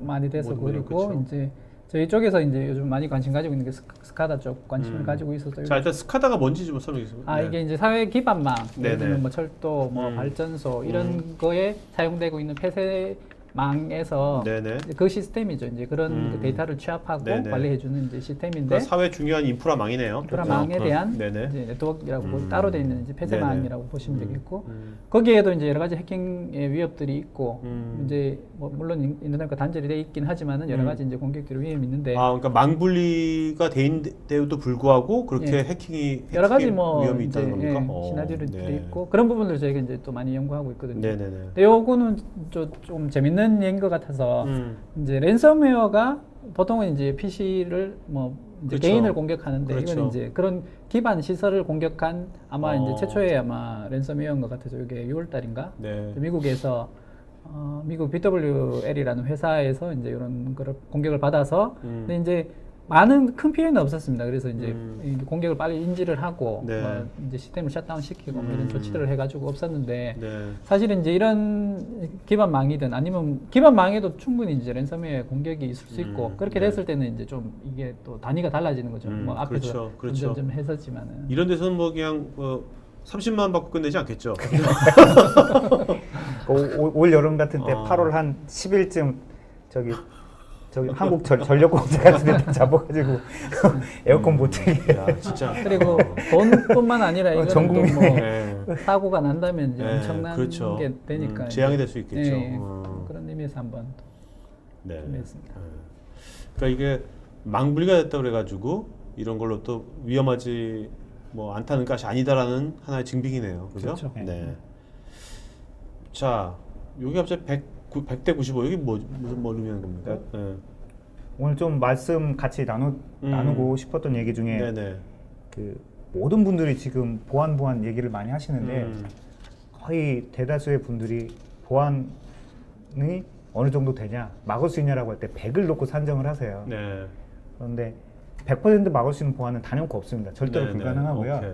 [SPEAKER 3] 많이 돼서
[SPEAKER 1] 모든
[SPEAKER 3] 그리고
[SPEAKER 1] 그렇죠.
[SPEAKER 3] 이제 저희 쪽에서 이제 요즘 많이 관심 가지고 있는 게 스카다 쪽 관심을 가지고 있어서
[SPEAKER 1] 자, 일단 스카다가 뭔지 좀 설명해 주세요.
[SPEAKER 3] 아 이게 이제 사회 기반망, 예를
[SPEAKER 1] 네네.
[SPEAKER 3] 들면 뭐 철도, 뭐 발전소 이런 거에 사용되고 있는 폐쇄망에서
[SPEAKER 1] 네네.
[SPEAKER 3] 이제 그 시스템이죠. 이제 그런 그 데이터를 취합하고
[SPEAKER 1] 네네.
[SPEAKER 3] 관리해주는 이제 시스템인데
[SPEAKER 1] 그러니까 사회 중요한 인프라망이네요.
[SPEAKER 3] 인프라망에 대한
[SPEAKER 1] 네네.
[SPEAKER 3] 이제 네트워크라고 따로 되어 있는 이제 폐쇄망이라고 보시면 되겠고
[SPEAKER 1] 음.
[SPEAKER 3] 거기에도 이제 여러 가지 해킹의 위협들이 있고
[SPEAKER 1] 음.
[SPEAKER 3] 이제 뭐 물론 인터넷과 단절이 돼 있긴 하지만은 여러 가지 이제 공격들이 위험이 있는데
[SPEAKER 1] 아, 그러니까 망분리가 돼도 불구하고 그렇게
[SPEAKER 3] 예.
[SPEAKER 1] 해킹이
[SPEAKER 3] 여러 가지 뭐
[SPEAKER 1] 위험이
[SPEAKER 3] 이제
[SPEAKER 1] 있다는 겁니까?
[SPEAKER 3] 시나리오들이
[SPEAKER 1] 네.
[SPEAKER 3] 있고 그런 부분들 저희가 이제 또 많이 연구하고 있거든요.
[SPEAKER 1] 네네네.
[SPEAKER 3] 근데 요거는 좀 재밌는 얘기인 것 같아서 이제 랜섬웨어가 보통은 이제 PC를 뭐 이제
[SPEAKER 1] 그렇죠.
[SPEAKER 3] 개인을 공격하는데
[SPEAKER 1] 그렇죠.
[SPEAKER 3] 이건 이제 그런 기반 시설을 공격한 아마 이제 최초의 아마 랜섬웨어인 것 같아서 이게 6월 달인가
[SPEAKER 1] 네.
[SPEAKER 3] 미국에서 미국 BWL이라는 회사에서 이제 이런 거를 공격을 받아서 근데 이제 많은 큰 피해는 없었습니다. 그래서 이제 이 공격을 빨리 인지를 하고
[SPEAKER 1] 네.
[SPEAKER 3] 뭐 이제 시스템을 셧다운 시키고 뭐 이런 조치를 해가지고 없었는데
[SPEAKER 1] 네.
[SPEAKER 3] 사실은 이제 이런 기반망이든 아니면 기반망에도 충분히 이제 랜섬웨어 공격이 있을 수 있고 그렇게
[SPEAKER 1] 네.
[SPEAKER 3] 됐을 때는 이제 좀 이게 또 단위가 달라지는 거죠. 뭐 앞에서
[SPEAKER 1] 그렇죠.
[SPEAKER 3] 좀 했었지만은
[SPEAKER 1] 이런 데서는 뭐 그냥 30만 원 받고 끝내지 않겠죠.
[SPEAKER 2] 올 여름 같은 때 8월 한 10일쯤 저기 한국 전력공사 같은 데 잡아가지고 에어컨 못 틀게.
[SPEAKER 1] 야, 진짜.
[SPEAKER 3] 그리고 돈뿐만 아니라 이거는
[SPEAKER 2] 전
[SPEAKER 3] 또
[SPEAKER 2] 국민의
[SPEAKER 3] 뭐 사고가 난다면 이제
[SPEAKER 1] 네,
[SPEAKER 3] 엄청난
[SPEAKER 1] 그렇죠.
[SPEAKER 3] 게 되니까
[SPEAKER 1] 재앙이
[SPEAKER 3] 이제.
[SPEAKER 1] 될 수 있겠죠.
[SPEAKER 3] 네, 그런 의미에서 한번
[SPEAKER 1] 네.
[SPEAKER 3] 준비했습니다.
[SPEAKER 1] 그러니까 이게 망분리가 됐다 그래가지고 이런 걸로 또 위험하지 뭐 않다는 것이 아니다라는 하나의 증빙이네요. 그죠?
[SPEAKER 3] 그렇죠.
[SPEAKER 1] 네. 자, 여기 갑자기 100대 95 여기 무슨 의미하는 겁니까? 네.
[SPEAKER 2] 오늘 좀 말씀 같이 나누고 싶었던 얘기 중에
[SPEAKER 1] 네네.
[SPEAKER 2] 그 모든 분들이 지금 보안 얘기를 많이 하시는데 거의 대다수의 분들이 보안이 어느 정도 되냐 막을 수 있냐라고 할 때 100을 놓고 산정을 하세요.
[SPEAKER 1] 네.
[SPEAKER 2] 그런데 100% 막을 수 있는 보안은 단연코 없습니다. 절대로
[SPEAKER 1] 네네.
[SPEAKER 2] 불가능하고요.
[SPEAKER 1] 오케이.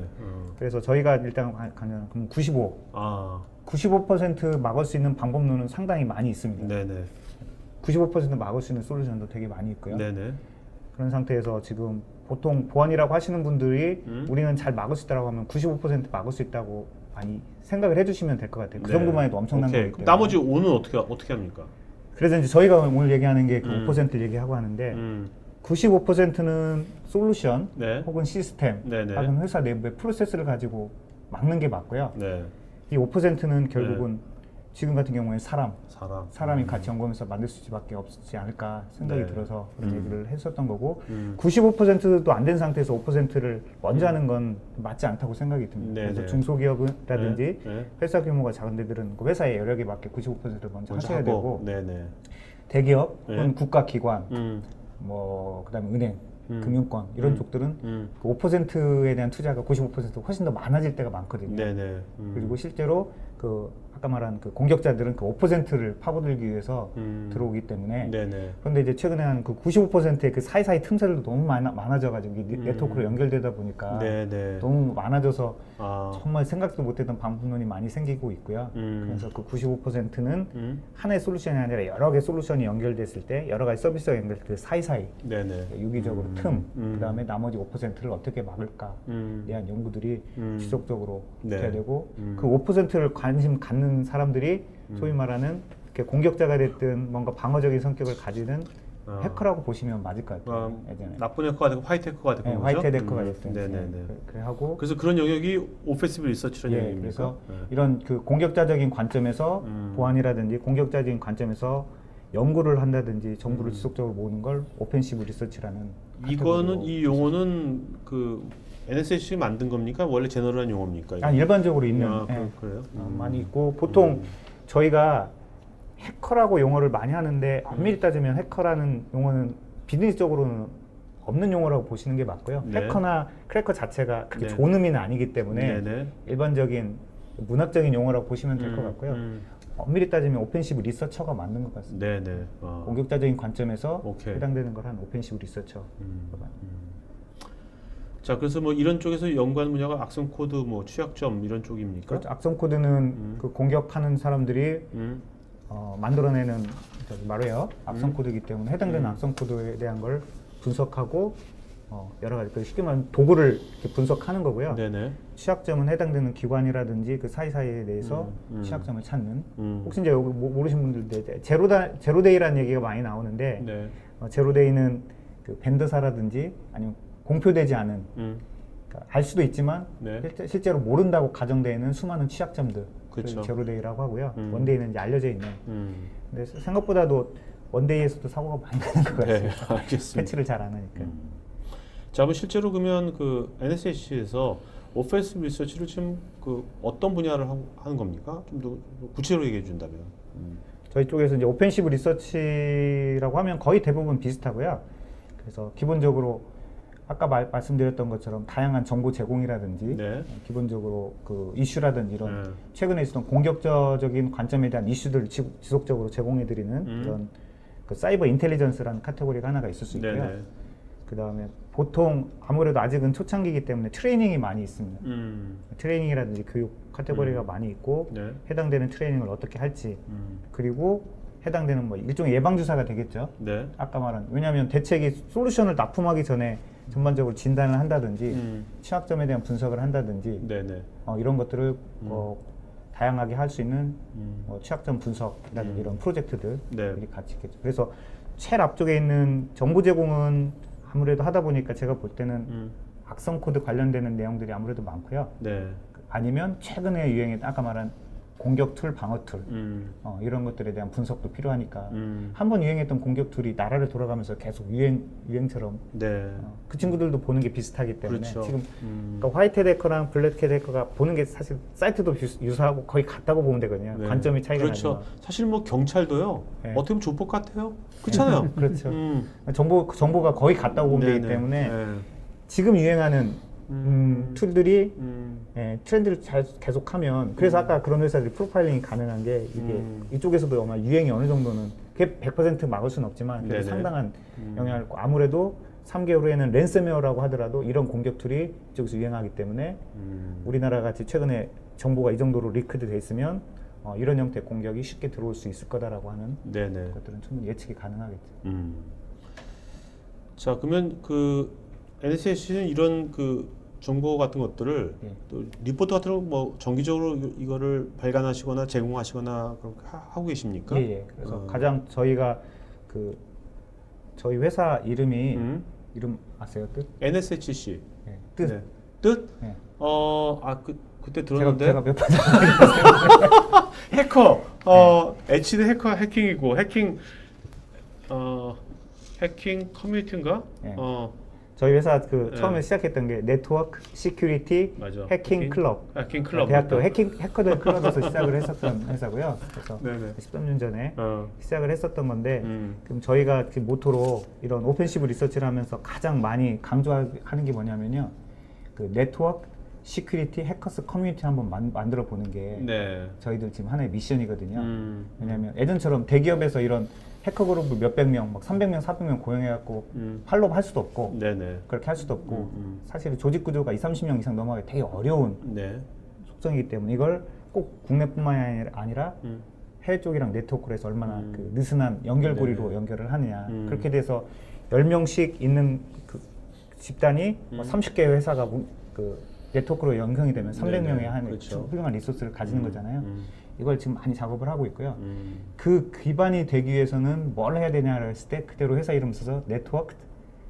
[SPEAKER 2] 그래서 저희가 일단 그럼 95,
[SPEAKER 1] 아,
[SPEAKER 2] 95% 막을 수 있는 방법론은 상당히 많이 있습니다.
[SPEAKER 1] 네네.
[SPEAKER 2] 95% 막을 수 있는 솔루션도 되게 많이 있고요.
[SPEAKER 1] 네네.
[SPEAKER 2] 그런 상태에서 지금 보통 보안이라고 하시는 분들이 우리는 잘 막을 수 있다고 하면 95% 막을 수 있다고 많이 생각을 해주시면 될 것 같아요. 그
[SPEAKER 1] 네.
[SPEAKER 2] 정도만 해도 엄청난
[SPEAKER 1] 오케이.
[SPEAKER 2] 거기 때문에.
[SPEAKER 1] 나머지 5는 어떻게 합니까?
[SPEAKER 2] 그래서 이제 저희가 오늘 얘기하는 게 그 5%를 얘기하고 하는데 95%는 솔루션
[SPEAKER 1] 네.
[SPEAKER 2] 혹은 시스템
[SPEAKER 1] 네네.
[SPEAKER 2] 혹은 회사 내부의 프로세스를 가지고 막는 게 맞고요.
[SPEAKER 1] 네.
[SPEAKER 2] 이 5%는 결국은 지금 같은 경우에 사람이 같이 연구하면서 만들 수밖에 없지 않을까 생각이
[SPEAKER 1] 네.
[SPEAKER 2] 들어서 그런 얘기를 했었던 거고 95%도 안 된 상태에서 5%를 먼저 하는 건 맞지 않다고 생각이 듭니다.
[SPEAKER 1] 네네.
[SPEAKER 2] 그래서 중소기업이라든지
[SPEAKER 1] 네. 네.
[SPEAKER 2] 회사 규모가 작은 데들은 그 회사의 여력에 맞게 95%를 먼저 하셔야
[SPEAKER 1] 하고.
[SPEAKER 2] 되고
[SPEAKER 1] 네네.
[SPEAKER 2] 대기업
[SPEAKER 1] 네.
[SPEAKER 2] 혹은 국가기관
[SPEAKER 1] 음.
[SPEAKER 2] 그다음에 은행 금융권 이런 쪽들은 그 5%에 대한 투자가 95% 훨씬 더 많아질 때가 많거든요.
[SPEAKER 1] 네네.
[SPEAKER 2] 그리고 실제로 그 아까 말한 그 공격자들은 그 5%를 파고들기 위해서 들어오기 때문에
[SPEAKER 1] 네네.
[SPEAKER 2] 그런데 이제 최근에 한 그 95%의 그 사이사이 틈새들도 너무 많아져가지고 이게 네트워크로 연결되다 보니까
[SPEAKER 1] 네네.
[SPEAKER 2] 너무 많아져서
[SPEAKER 1] 아.
[SPEAKER 2] 정말 생각도 못했던 방법론이 많이 생기고 있고요. 그래서 그 95%는 하나의 솔루션이 아니라 여러 개의 솔루션이 연결됐을 때 여러 가지 서비스가 연결될 때 사이사이
[SPEAKER 1] 네네.
[SPEAKER 2] 유기적으로 그다음에 나머지 5%를 어떻게 막을까 대한 연구들이 지속적으로
[SPEAKER 1] 네.
[SPEAKER 2] 돼야 되고 그 5%를 관심 갖는 사람들이 소위 말하는 이렇게 공격자가 됐든 뭔가 방어적인 성격을 가지는 해커라고 보시면 맞을 것 같아요. 예전에.
[SPEAKER 1] 나쁜 해커가 되고 화이트 해커가 되고
[SPEAKER 2] 네,
[SPEAKER 1] 거죠?
[SPEAKER 2] 화이트 해커가 됐든
[SPEAKER 1] 네네네.
[SPEAKER 2] 그래 하고
[SPEAKER 1] 그래서 그런 영역이 오펜시브 리서치라는
[SPEAKER 2] 예,
[SPEAKER 1] 영역입니까?
[SPEAKER 2] 그래서
[SPEAKER 1] 네.
[SPEAKER 2] 이런 그 공격자적인 관점에서 보안이라든지 공격자적인 관점에서 연구를 한다든지 정보를 지속적으로 모으는 걸 오펜시브 리서치라는
[SPEAKER 1] 이거는 이 용어는 그 NSC 만든 겁니까? 원래 제너럴한 용어입니까? 이거?
[SPEAKER 2] 일반적으로 있는
[SPEAKER 1] 아,
[SPEAKER 2] 예,
[SPEAKER 1] 그래요?
[SPEAKER 2] 많이 있고 보통 저희가 해커라고 용어를 많이 하는데 엄밀히 따지면 해커라는 용어는 비즈니스적으로는 없는 용어라고 보시는 게 맞고요.
[SPEAKER 1] 네.
[SPEAKER 2] 해커나 크래커 자체가 그렇게
[SPEAKER 1] 네.
[SPEAKER 2] 좋은 의미는 아니기 때문에
[SPEAKER 1] 네네.
[SPEAKER 2] 일반적인 문학적인 용어라고 보시면 될 것 같고요. 엄밀히 따지면 오펜시브 리서처가 맞는 것 같습니다.
[SPEAKER 1] 네네.
[SPEAKER 2] 공격자적인 관점에서
[SPEAKER 1] 오케이.
[SPEAKER 2] 해당되는 걸 한 오펜시브 리서처.
[SPEAKER 1] 자, 그래서 뭐 이런 쪽에서 연구하는 분야가 악성 코드, 뭐 취약점 이런 쪽입니까?
[SPEAKER 2] 그렇죠. 악성 코드는 그 공격하는 사람들이 만들어내는 말이에요. 악성 코드이기 때문에 해당되는 악성 코드에 대한 걸 분석하고 여러 가지 그 쉽게 말하면 도구를 이렇게 분석하는 거고요.
[SPEAKER 1] 네네.
[SPEAKER 2] 취약점은 해당되는 기관이라든지 그 사이사이에 대해서 취약점을 찾는. 혹시 이제 여기 모르신 분들인데 제로데이라는 얘기가 많이 나오는데
[SPEAKER 1] 네.
[SPEAKER 2] 제로데이는 그 벤더사라든지 아니면 공표되지 않은 그러니까 알 수도 있지만
[SPEAKER 1] 네.
[SPEAKER 2] 실제로 모른다고 가정되어 있는 수많은 취약점들
[SPEAKER 1] 그렇죠.
[SPEAKER 2] 제로데이라고 하고요. 원데이는 이제 알려져 있는.
[SPEAKER 1] 음.
[SPEAKER 2] 근데 생각보다도 원데이에서도 사고가 많이 나는 것
[SPEAKER 1] 네,
[SPEAKER 2] 같습니다.
[SPEAKER 1] 알겠습니다.
[SPEAKER 2] 패치를 잘 안 하니까.
[SPEAKER 1] 자, 그럼 실제로 그러면 그 NSC에서 오펜시브 리서치를 지금 그 어떤 분야를 하는 겁니까? 좀 더 구체적으로 얘기해 준다면.
[SPEAKER 2] 저희 쪽에서 이제 오펜시브 리서치라고 하면 거의 대부분 비슷하고요. 그래서 기본적으로 아까 말씀드렸던 것처럼 다양한 정보 제공이라든지
[SPEAKER 1] 네.
[SPEAKER 2] 기본적으로 그 이슈라든지 이런
[SPEAKER 1] 네.
[SPEAKER 2] 최근에 있었던 공격적인 관점에 대한 이슈들을 지속적으로 제공해드리는 이런 그 사이버 인텔리전스라는 카테고리가 하나가 있을 수 있고요.
[SPEAKER 1] 네네.
[SPEAKER 2] 그 다음에 보통 아무래도 아직은 초창기이기 때문에 트레이닝이 많이 있습니다. 트레이닝이라든지 교육 카테고리가 많이 있고
[SPEAKER 1] 네.
[SPEAKER 2] 해당되는 트레이닝을 어떻게 할지 그리고 해당되는 뭐 일종의 예방주사가 되겠죠.
[SPEAKER 1] 네.
[SPEAKER 2] 아까 말한 왜냐하면 대책이 솔루션을 납품하기 전에 전반적으로 진단을 한다든지 취약점에 대한 분석을 한다든지
[SPEAKER 1] 네네.
[SPEAKER 2] 이런 것들을 다양하게 할 수 있는 취약점 분석이라든지 이런 프로젝트들이
[SPEAKER 1] 네.
[SPEAKER 2] 같이 있겠죠. 그래서 제일 앞쪽에 있는 정보 제공은 아무래도 하다 보니까 제가 볼 때는 악성 코드 관련되는 내용들이 아무래도 많고요.
[SPEAKER 1] 네.
[SPEAKER 2] 아니면 최근에 유행했던 아까 말한 공격 툴, 방어 툴 이런 것들에 대한 분석도 필요하니까 한번 유행했던 공격 툴이 나라를 돌아가면서 계속 유행처럼
[SPEAKER 1] 네.
[SPEAKER 2] 그 친구들도 보는 게 비슷하기 때문에
[SPEAKER 1] 그렇죠.
[SPEAKER 2] 지금 그러니까 화이트 해커랑 블랙 해커가 보는 게 사실 사이트도 유사하고 거의 같다고 보면 되거든요.
[SPEAKER 1] 네.
[SPEAKER 2] 관점이 차이가
[SPEAKER 1] 그렇죠.
[SPEAKER 2] 나지만
[SPEAKER 1] 사실 뭐 경찰도요.
[SPEAKER 2] 네.
[SPEAKER 1] 어떻게 보면 조폭 같아요. 그렇잖아요.
[SPEAKER 2] 그렇죠. 정보가 거의 같다고 보면 되기
[SPEAKER 1] 네네.
[SPEAKER 2] 때문에
[SPEAKER 1] 네.
[SPEAKER 2] 지금 유행하는 툴들이 트렌드를 잘 계속하면 그래서 아까 그런 회사들이 프로파일링이 가능한 게 이게 이쪽에서도 아마 유행이 어느 정도는 그게 100% 막을 수는 없지만 그래도
[SPEAKER 1] 네네.
[SPEAKER 2] 상당한 영향을 있고 아무래도 3개월 후에는 랜섬웨어라고 하더라도 이런 공격 툴이 이쪽에서 유행하기 때문에 우리나라 같이 최근에 정보가 이 정도로 리크드 돼 있으면 이런 형태의 공격이 쉽게 들어올 수 있을 거다라고 하는
[SPEAKER 1] 네네.
[SPEAKER 2] 것들은 충분히 예측이 가능하겠죠.
[SPEAKER 1] 자, 그러면 그 NSC는 이런 그 정보 같은 것들을
[SPEAKER 2] 예.
[SPEAKER 1] 또 리포트 같은 거 뭐 정기적으로 이거를 발간하시거나 제공하시거나 그렇게 하고 계십니까?
[SPEAKER 2] 예, 예. 그래서 가장 저희가 그 저희 회사 이름이 이름 아세요? 뜻?
[SPEAKER 1] NSHC.
[SPEAKER 2] 예. 뜻.
[SPEAKER 1] 네. 뜻?
[SPEAKER 2] 예.
[SPEAKER 1] 그때 들었는데
[SPEAKER 2] 제가 몇 번
[SPEAKER 1] 해커. H는 해킹이고 해킹 커뮤니티인가?
[SPEAKER 2] 예.
[SPEAKER 1] 어,
[SPEAKER 2] 저희 회사 그
[SPEAKER 1] 예.
[SPEAKER 2] 처음에 시작했던 게 네트워크 시큐리티
[SPEAKER 1] 맞아.
[SPEAKER 2] 해킹 클럽.
[SPEAKER 1] 해킹 클럽.
[SPEAKER 2] 대학교 해커들 클럽에서 시작을 했었던 회사고요. 그래서
[SPEAKER 1] 네네.
[SPEAKER 2] 13년 전에
[SPEAKER 1] 어.
[SPEAKER 2] 시작을 했었던 건데
[SPEAKER 1] 음.
[SPEAKER 2] 그럼 저희가 지금 모토로 이런 오펜시브 리서치를 하면서 가장 많이 강조하는 게 뭐냐면요. 그 네트워크 시큐리티 해커스 커뮤니티 한번 만들어 보는 게
[SPEAKER 1] 네.
[SPEAKER 2] 저희들 지금 하나의 미션이거든요.
[SPEAKER 1] 음.
[SPEAKER 2] 왜냐하면 예전처럼 대기업에서 이런 해커 그룹을 몇백 명, 막 300명, 400명 고용해갖고 팔로우 할 수도 없고
[SPEAKER 1] 네네.
[SPEAKER 2] 그렇게 할 수도 없고 사실 조직 구조가 20-30명 이상 넘어가기 되게 어려운
[SPEAKER 1] 네.
[SPEAKER 2] 속성이기 때문에 이걸 꼭 국내뿐만이 아니라 해외 쪽이랑 네트워크로 해서 얼마나 그 느슨한 연결고리로
[SPEAKER 1] 네네.
[SPEAKER 2] 연결을 하느냐 그렇게 돼서 10명씩 있는 그 집단이 뭐 30개의 회사가 그 네트워크로 연결이 되면 300명의
[SPEAKER 1] 네네.
[SPEAKER 2] 한
[SPEAKER 1] 그렇죠.
[SPEAKER 2] 훌륭한 리소스를 가지는 거잖아요. 이걸 지금 많이 작업을 하고 있고요.
[SPEAKER 1] 음.
[SPEAKER 2] 그 기반이 되기 위해서는 뭘 해야 되냐를 했을 때 그대로 회사 이름 써서 네트워크,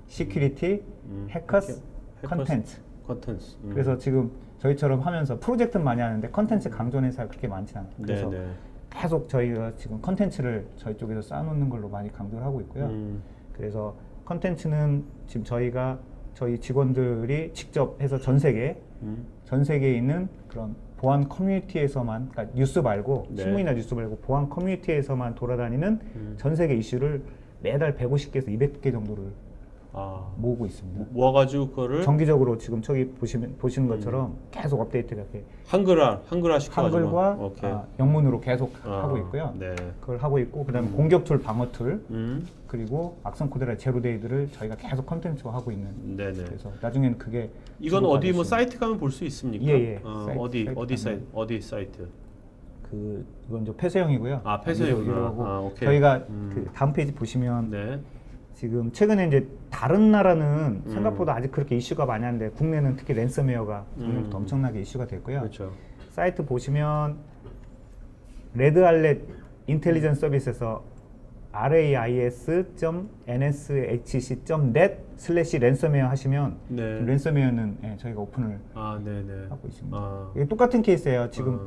[SPEAKER 2] 시큐리티, 해커스, 컨텐츠.
[SPEAKER 1] 컨텐츠.
[SPEAKER 2] 그래서 지금 저희처럼 하면서 프로젝트는 많이 하는데 컨텐츠 강조하는 회사가 그렇게 많지 않아요. 그래서
[SPEAKER 1] 네네.
[SPEAKER 2] 계속 저희가 지금 컨텐츠를 저희 쪽에서 쌓아놓는 걸로 많이 강조를 하고 있고요. 그래서 컨텐츠는 지금 저희 직원들이 직접 해서 전 세계에 있는 그런 보안 커뮤니티에서만, 그러니까 뉴스 말고
[SPEAKER 1] 네.
[SPEAKER 2] 신문이나 뉴스 말고 보안 커뮤니티에서만 돌아다니는 전 세계 이슈를 매달 150개에서 200개 정도를 모으고 있습니다.
[SPEAKER 1] 모아가지고 그거를
[SPEAKER 2] 정기적으로 지금 저기 보시는 것처럼 계속 업데이트가 이렇게
[SPEAKER 1] 한글화 시켜가지고
[SPEAKER 2] 한글과
[SPEAKER 1] 오케이.
[SPEAKER 2] 영문으로 계속 하고 있고요.
[SPEAKER 1] 네.
[SPEAKER 2] 그걸 하고 있고 그다음에 공격 툴, 방어 툴 그리고 악성 코드나 제로데이들을 저희가 계속 컨텐츠화 하고 있는.
[SPEAKER 1] 네네.
[SPEAKER 2] 그래서 나중에는 그게
[SPEAKER 1] 이건 어디 뭐
[SPEAKER 2] 주고받을 수
[SPEAKER 1] 사이트 가면 볼 수 있습니까?
[SPEAKER 2] 예.
[SPEAKER 1] 어디 사이트?
[SPEAKER 2] 이건 저 폐쇄형이고요.
[SPEAKER 1] 폐쇄형이구나.
[SPEAKER 2] 이러고
[SPEAKER 1] 오케이.
[SPEAKER 2] 저희가 그 다음 페이지 보시면
[SPEAKER 1] 네.
[SPEAKER 2] 지금 최근에 이제 다른 나라는 생각보다 아직 그렇게 이슈가 많이 하는데 국내는 특히 랜섬웨어가 작년부터 엄청나게 이슈가 됐고요.
[SPEAKER 1] 그렇죠.
[SPEAKER 2] 사이트 보시면 레드알렛 인텔리전스 서비스에서 rais.nshc.net/랜섬웨어 하시면
[SPEAKER 1] 네.
[SPEAKER 2] 랜섬웨어는 저희가 오픈을
[SPEAKER 1] 네네.
[SPEAKER 2] 하고 있습니다. 이게 똑같은 케이스예요. 지금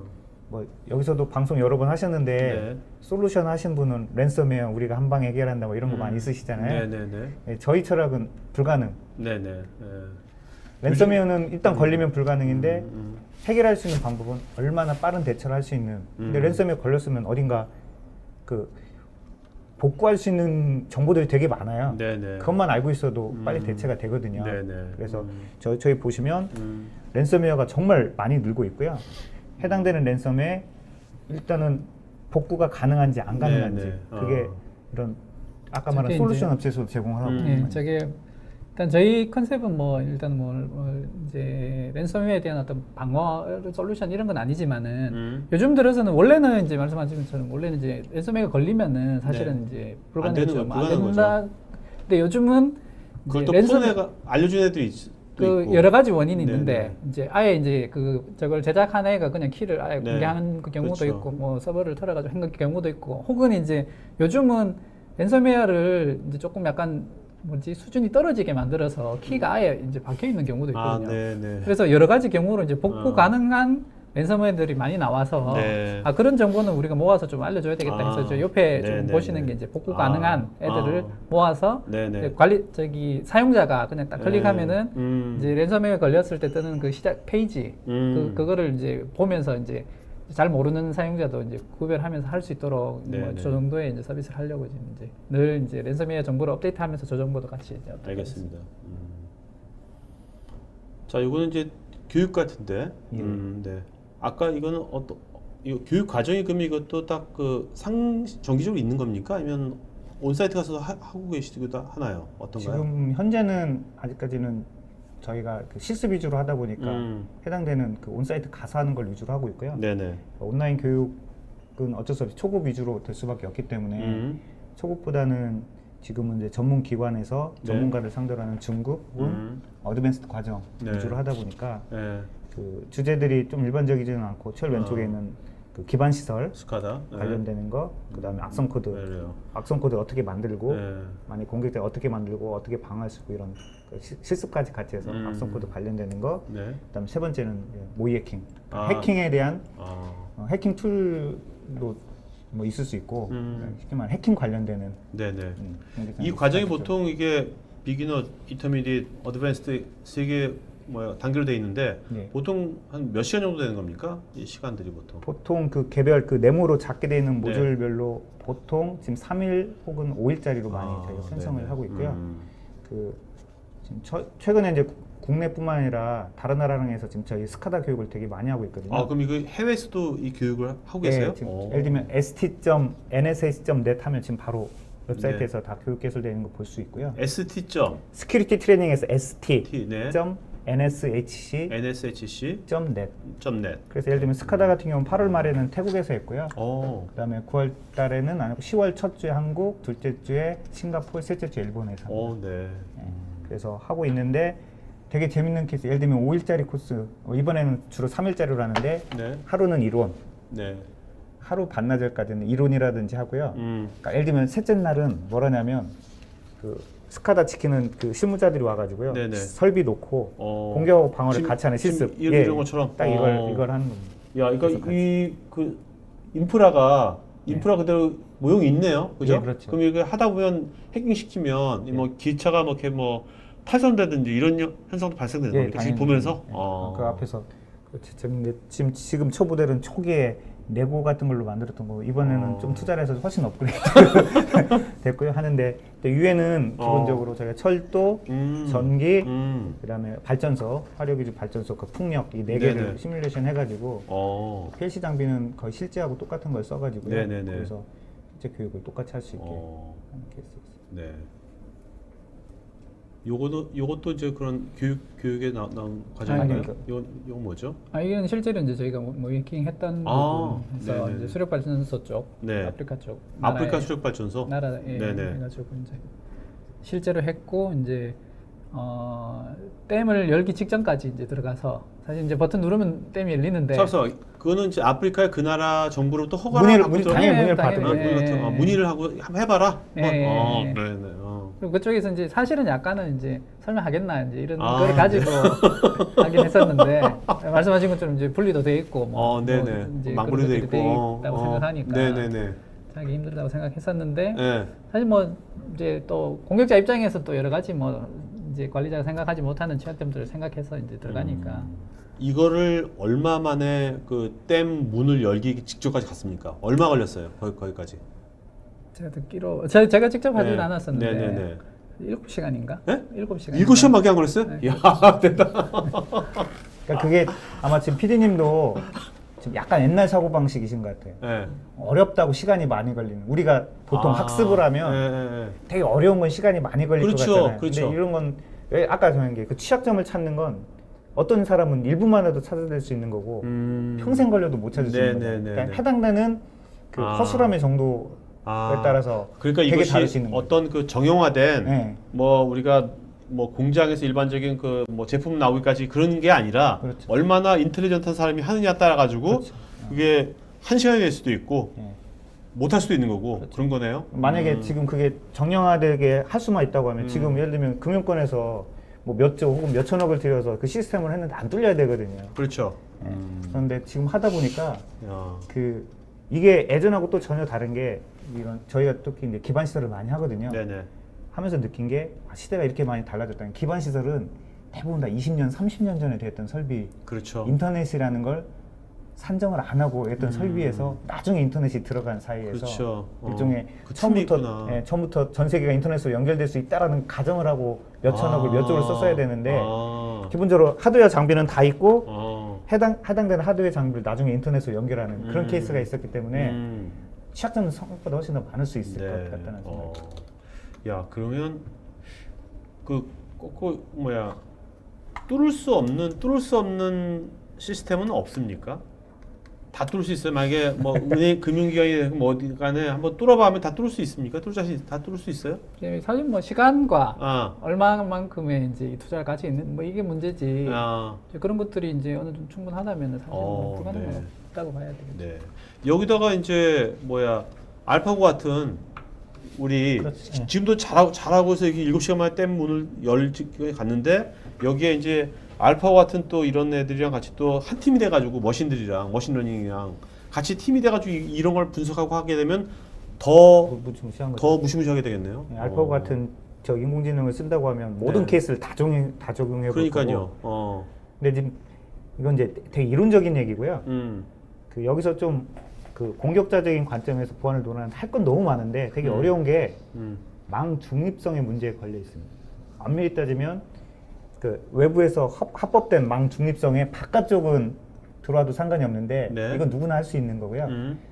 [SPEAKER 2] 뭐 여기서도 방송 여러 번 하셨는데
[SPEAKER 1] 네.
[SPEAKER 2] 솔루션 하신 분은 랜섬웨어 우리가 한 방에 해결한다 뭐 이런 거 많이 있으시잖아요.
[SPEAKER 1] 네네네.
[SPEAKER 2] 저희 철학은 불가능.
[SPEAKER 1] 네네.
[SPEAKER 2] 랜섬웨어는 일단 걸리면 불가능인데 해결할 수 있는 방법은 얼마나 빠른 대처를 할 수 있는. 근데 랜섬웨어 걸렸으면 어딘가 그 복구할 수 있는 정보들이 되게 많아요.
[SPEAKER 1] 네네.
[SPEAKER 2] 그것만 알고 있어도 빨리 대체가 되거든요.
[SPEAKER 1] 네네.
[SPEAKER 2] 그래서 저희 보시면 랜섬웨어가 정말 많이 늘고 있고요. 해당되는 랜섬에 일단은 복구가 가능한지 안 가능한지
[SPEAKER 1] 네네.
[SPEAKER 2] 그게 이런 아까 말한
[SPEAKER 3] 저게
[SPEAKER 2] 솔루션 업체에서 제공하고
[SPEAKER 3] 네, 저게 일단 저희 컨셉은 뭐 일단 이제 랜섬웨어에 대한 어떤 방어 솔루션 이런 건 아니지만은 요즘 들어서는 원래는 이제 말씀하신 것처럼 원래는 이제 랜섬웨어가 걸리면은 사실은 이제 불가능하죠.
[SPEAKER 1] 되죠.
[SPEAKER 3] 안 된다. 근데 요즘은
[SPEAKER 1] 그걸 또
[SPEAKER 3] 랜섬-
[SPEAKER 1] 푸는 애가 알려준 애들이
[SPEAKER 3] 그
[SPEAKER 1] 있고.
[SPEAKER 3] 여러 가지 원인이
[SPEAKER 1] 네네.
[SPEAKER 3] 있는데 이제 아예 이제 저걸 제작한 애가 그냥 키를 아예
[SPEAKER 1] 네.
[SPEAKER 3] 공개하는 그 경우도
[SPEAKER 1] 그렇죠.
[SPEAKER 3] 있고 뭐 서버를 털어가지고 한 경우도 있고 혹은 이제 요즘은 랜섬웨어를 이제 조금 약간 수준이 떨어지게 만들어서 키가 아예 이제 박혀 있는 경우도 있거든요.
[SPEAKER 1] 네네.
[SPEAKER 3] 그래서 여러 가지 경우로 이제 복구 가능한 랜섬웨어들이 많이 나와서
[SPEAKER 1] 네.
[SPEAKER 3] 그런 정보는 우리가 모아서 좀 알려줘야 되겠다 해서 저 옆에 좀
[SPEAKER 1] 네네네.
[SPEAKER 3] 보시는 게 이제 복구 가능한 애들을 모아서
[SPEAKER 1] 네네.
[SPEAKER 3] 이제 사용자가 그냥 딱 클릭하면은 이제 랜섬웨어 걸렸을 때 뜨는 그 시작 페이지 그거를 이제 보면서 이제 잘 모르는 사용자도 이제 구별하면서 할 수 있도록
[SPEAKER 1] 네네.
[SPEAKER 3] 저 정도의 이제 서비스를 하려고 지금 이제 늘 이제 랜섬웨어 정보를 업데이트하면서 저 정보도 같이 이제
[SPEAKER 1] 알겠습니다. 자, 이거는 이제 교육 같은데. 네. 아까 이거는 이거 교육 과정이 그럼 이것도 딱 정기적으로 있는 겁니까? 아니면 온사이트 가서 하고 계시기도 하나요? 어떤가요?
[SPEAKER 2] 지금 현재는 아직까지는 저희가 그 실습 위주로 하다 보니까 해당되는 그 온사이트 가서 하는 걸 위주로 하고 있고요.
[SPEAKER 1] 네네.
[SPEAKER 2] 온라인 교육은 어쩔 수 없이 초급 위주로 될 수밖에 없기 때문에 초급보다는 지금은 이제 전문 기관에서
[SPEAKER 1] 네.
[SPEAKER 2] 전문가를 상대로 하는 중급 혹은 어드밴스드 과정
[SPEAKER 1] 네.
[SPEAKER 2] 위주로 하다 보니까
[SPEAKER 1] 네.
[SPEAKER 2] 그 주제들이 좀 일반적이지는 않고 제일 왼쪽에 있는 그 기반 시설
[SPEAKER 1] 스카다 네.
[SPEAKER 2] 관련되는 거, 그다음에 악성 코드,
[SPEAKER 1] 네, 그래요.
[SPEAKER 2] 악성 코드 어떻게 만들고
[SPEAKER 1] 네.
[SPEAKER 2] 만약 공격자 어떻게 만들고 어떻게 방어할 수 있고 이런 그 실습까지 같이 해서 악성 코드 관련되는 거.
[SPEAKER 1] 네.
[SPEAKER 2] 그다음에 세 번째는 모의 해킹,
[SPEAKER 1] 아.
[SPEAKER 2] 해킹에 대한
[SPEAKER 1] 아.
[SPEAKER 2] 해킹 툴도 뭐 있을 수 있고 쉽게 말해 해킹 관련되는
[SPEAKER 1] 네네.
[SPEAKER 2] 공격자
[SPEAKER 1] 이 과정이
[SPEAKER 2] 있죠.
[SPEAKER 1] 보통 이게 비기너, 인터미디엇, 어드밴스드 세 개 뭐야 단계로 돼 있는데
[SPEAKER 2] 네.
[SPEAKER 1] 보통 한 몇 시간 정도 되는 겁니까? 이 시간들이 보통.
[SPEAKER 2] 보통 그 개별 그 네모로 작게 되어 있는
[SPEAKER 1] 네.
[SPEAKER 2] 모듈별로 보통 지금 3일 혹은 5일짜리로 많이 저희가 편성을
[SPEAKER 1] 네네.
[SPEAKER 2] 하고 있고요. 그 지금 최근에 이제 국내뿐만 아니라 다른 나라랑 해서 지금 저희 스카다 교육을 되게 많이 하고 있거든요.
[SPEAKER 1] 아 그럼 이거 해외에서도 이 교육을 하고 계세요?
[SPEAKER 2] 네, 지금 예를 들면 st.nsh.net 하면 지금 바로 웹사이트에서
[SPEAKER 1] 네.
[SPEAKER 2] 다 교육 개설되어 있는 거 볼 수 있고요.
[SPEAKER 1] ST 점
[SPEAKER 2] 스큐리티 트레이닝에서
[SPEAKER 1] 네.
[SPEAKER 2] st.nshc.net.
[SPEAKER 1] NSHC.net.
[SPEAKER 2] 그래서 예를 들면 스카다 같은 경우는 8월 말에는 태국에서 했고요.
[SPEAKER 1] 오.
[SPEAKER 2] 그다음에 9월 달에는 아니고 10월 첫 주에 한국, 둘째 주에 싱가포르, 셋째 주에 일본에서 합니다.
[SPEAKER 1] 오, 네.
[SPEAKER 2] 그래서 하고 있는데 되게 재밌는 케이스. 예를 들면 5일짜리 코스, 이번에는 주로 3일짜리로 하는데
[SPEAKER 1] 네.
[SPEAKER 2] 하루는 이론,
[SPEAKER 1] 네.
[SPEAKER 2] 하루 반나절까지는 이론이라든지 하고요.
[SPEAKER 1] 음.
[SPEAKER 2] 그러니까 예를 들면 셋째 날은 뭐라냐면 그 스카다 지키는 그 실무자들이 와가지고요.
[SPEAKER 1] 네네.
[SPEAKER 2] 설비 놓고
[SPEAKER 1] 어.
[SPEAKER 2] 공격하고 방어를
[SPEAKER 1] 지금-
[SPEAKER 2] 같이 하는 실습.
[SPEAKER 1] 지금 이런 것처럼?
[SPEAKER 2] 딱 이걸 하는 겁니다.
[SPEAKER 1] 야, 이거
[SPEAKER 2] 그래서
[SPEAKER 1] 이 그 인프라 그대로 모형이 있네요. 그죠?
[SPEAKER 2] 예, 그렇죠.
[SPEAKER 1] 그럼 이거 하다 보면 해킹 시키면 뭐 기차가 뭐 이렇게 뭐 탈선되든지 이런 현상도 발생되는 겁니까? 지금
[SPEAKER 2] 당연히.
[SPEAKER 1] 보면서?
[SPEAKER 2] 예.
[SPEAKER 1] 어.
[SPEAKER 2] 그 앞에서 그렇지. 지금 초보들은 초기에 레고 같은 걸로 만들었던 거 이번에는 좀 투자를 해서 훨씬 업그레이드 됐고요. 하는데 유엔은 기본적으로 저희가 철도, 전기, 그다음에 발전소, 화력유지 발전소, 그 풍력 이 네 개를
[SPEAKER 1] 네네.
[SPEAKER 2] 시뮬레이션 해가지고 PLC 장비는 거의 실제하고 똑같은 걸 써가지고요.
[SPEAKER 1] 네네네.
[SPEAKER 2] 그래서 실제 교육을 똑같이 할 수 있게 하는 케이스였어요.
[SPEAKER 1] 네. 요것도 이제 그런 교육에 나온 과정인가요?
[SPEAKER 2] 아니,
[SPEAKER 1] 이건 뭐죠?
[SPEAKER 3] 이건 실제로 이제 저희가 모이킹 했던
[SPEAKER 1] 아,
[SPEAKER 3] 부분에서
[SPEAKER 1] 네네.
[SPEAKER 3] 이제 수력 발전소 쪽,
[SPEAKER 1] 네.
[SPEAKER 3] 아프리카 쪽,
[SPEAKER 1] 아프리카
[SPEAKER 3] 나라에-
[SPEAKER 1] 수력 발전소.
[SPEAKER 3] 나라에
[SPEAKER 1] 네네.
[SPEAKER 3] 해가지고 이제 실제로 했고 이제 댐을 열기 직전까지 이제 들어가서 사실 이제 버튼 누르면 댐이 열리는데
[SPEAKER 1] 그래서 그거는 이제 아프리카의 그 나라 정부로부터 허가를 받고 들어가는
[SPEAKER 2] 당연히 문의를
[SPEAKER 3] 당연히.
[SPEAKER 2] 받은 거예요.
[SPEAKER 3] 예.
[SPEAKER 1] 문의를 하고 한번 해봐라.
[SPEAKER 3] 예, 예.
[SPEAKER 1] 네네.
[SPEAKER 3] 그리고 그쪽에서 이제 사실은 약간은 이제 설명하겠나 이제 이런
[SPEAKER 1] 아,
[SPEAKER 3] 거를 가지고 하긴 했었는데 말씀하신 것처럼 이제 분리도 돼 있고
[SPEAKER 1] 네네.
[SPEAKER 3] 이제
[SPEAKER 1] 망분리도
[SPEAKER 3] 그런 것들이
[SPEAKER 1] 있고.
[SPEAKER 3] 돼 있다고 생각하니까
[SPEAKER 1] 네네네.
[SPEAKER 3] 하기 힘들다고 생각했었는데
[SPEAKER 1] 네.
[SPEAKER 3] 사실 뭐 이제 또 공격자 입장에서 또 여러 가지 뭐 이제 관리자가 생각하지 못하는 취약점들을 생각해서 이제 들어가니까
[SPEAKER 1] 이거를 얼마 만에 그 댐 문을 열기 직전까지 갔습니까? 얼마 걸렸어요? 거기까지?
[SPEAKER 3] 제가 듣기로 제가 직접 하지는
[SPEAKER 1] 네.
[SPEAKER 3] 않았었는데
[SPEAKER 1] 네네네.
[SPEAKER 3] 7시간인가?
[SPEAKER 1] 네?
[SPEAKER 3] 7시간.
[SPEAKER 1] 7시간밖에 안 걸렸어요?
[SPEAKER 3] 네.
[SPEAKER 1] 이야, 됐다.
[SPEAKER 2] 그러니까 그게 아마 지금 PD님도 지금 약간 옛날 사고 방식이신 것 같아요.
[SPEAKER 1] 네.
[SPEAKER 2] 어렵다고 시간이 많이 걸리는. 우리가 보통 학습을 하면
[SPEAKER 1] 네.
[SPEAKER 2] 되게 어려운 건 시간이 많이 걸릴
[SPEAKER 1] 그렇죠,
[SPEAKER 2] 것 같잖아요.
[SPEAKER 1] 그렇죠.
[SPEAKER 2] 근데 이런 건 왜 아까 전한 게 그 취약점을 찾는 건 어떤 사람은 1분만 해도 찾아낼 수 있는 거고 평생 걸려도 못 찾을 수 있는 거죠.
[SPEAKER 1] 네네네네.
[SPEAKER 2] 그러니까 해당되는 그 허술함의 정도에 따라서
[SPEAKER 1] 그러니까
[SPEAKER 2] 되게
[SPEAKER 1] 이것이
[SPEAKER 2] 다를 수 있는 거죠.
[SPEAKER 1] 어떤 그 정형화된
[SPEAKER 2] 네.
[SPEAKER 1] 뭐 우리가 뭐 공장에서 일반적인 그 뭐 제품 나오기까지 그런 게 아니라
[SPEAKER 2] 그렇죠.
[SPEAKER 1] 얼마나 인텔리전트한 사람이 하느냐에 따라 가지고
[SPEAKER 2] 그렇죠.
[SPEAKER 1] 그게 한 시간이 될 수도 있고
[SPEAKER 2] 네.
[SPEAKER 1] 못 할 수도 있는 거고
[SPEAKER 2] 그렇죠.
[SPEAKER 1] 그런 거네요.
[SPEAKER 2] 만약에 지금 그게 정형화되게 할 수만 있다고 하면 지금 예를 들면 금융권에서 뭐 몇 조 혹은 몇 천억을 들여서 그 시스템을 했는데 안 뚫려야 되거든요.
[SPEAKER 1] 그렇죠.
[SPEAKER 2] 그런데 지금 하다 보니까
[SPEAKER 1] 야.
[SPEAKER 2] 그 이게 예전하고 또 전혀 다른 게 이런 저희가 특히 이제 기반 시설을 많이 하거든요.
[SPEAKER 1] 네네.
[SPEAKER 2] 하면서 느낀 게 시대가 이렇게 많이 달라졌다는 기반 시설은 대부분 다 20년, 30년 전에 됐던 설비,
[SPEAKER 1] 그렇죠.
[SPEAKER 2] 인터넷이라는 걸 산정을 안 하고 했던 설비에서 나중에 인터넷이 들어간 사이에서
[SPEAKER 1] 그렇죠.
[SPEAKER 2] 일종의
[SPEAKER 1] 그 틈이 있구나.
[SPEAKER 2] 처음부터 전 세계가 인터넷으로 연결될 수 있다라는 가정을 하고 몇 천억을 몇 조를 썼어야 되는데 기본적으로 하드웨어 장비는 다 있고 해당되는 하드웨어 장비를 나중에 인터넷으로 연결하는 그런 케이스가 있었기 때문에 취약점은 생각보다 훨씬 더 많을 수 있을 것 같다는 생각이.
[SPEAKER 1] 야, 그러면 뭐야, 뚫을 수 없는 시스템은 없습니까? 다 뚫을 수 있어요? 만약에 뭐 은행 금융기관이 뭐 어디 간에 한번 뚫어봐 하면 다 뚫을 수 있습니까? 다 뚫을 수 있어요?
[SPEAKER 3] 사실 뭐 시간과 얼마만큼의 이제 투자를 가치 있는 뭐 이게 문제지. 이제 그런 것들이 이제 어느 정도 충분하다면 사실 뭐 불가능은 없다고 봐야 되겠죠.
[SPEAKER 1] 네. 여기다가 이제 뭐야, 알파고 같은 우리
[SPEAKER 2] 그렇지.
[SPEAKER 1] 지금도 잘하고 해서 이렇게 7시간 만에 댐 문을 갔는데 여기에 이제 알파고 같은 또 이런 애들이랑 같이 또 한 팀이 돼가지고 머신들이랑 머신러닝이랑 같이 팀이 돼가지고 이런 걸 분석하고 하게 되면 더 무시무시하게 되겠네요.
[SPEAKER 2] 네, 알파고 같은 저 인공지능을 쓴다고 하면 모든 케이스를 다 적용해 볼
[SPEAKER 1] 그러니까요.
[SPEAKER 2] 거고. 근데 지금 이건 이제 되게 이론적인 얘기고요. 그 여기서 좀 그 공격자적인 관점에서 보안을 논하는 할 건 너무 많은데 되게 어려운 게 망 중립성의 문제에 걸려 있습니다. 엄밀히 따지면 그 외부에서 합법된 망 중립성의 바깥쪽은 들어와도 상관이 없는데
[SPEAKER 1] 네.
[SPEAKER 2] 이건 누구나 할 수 있는 거고요.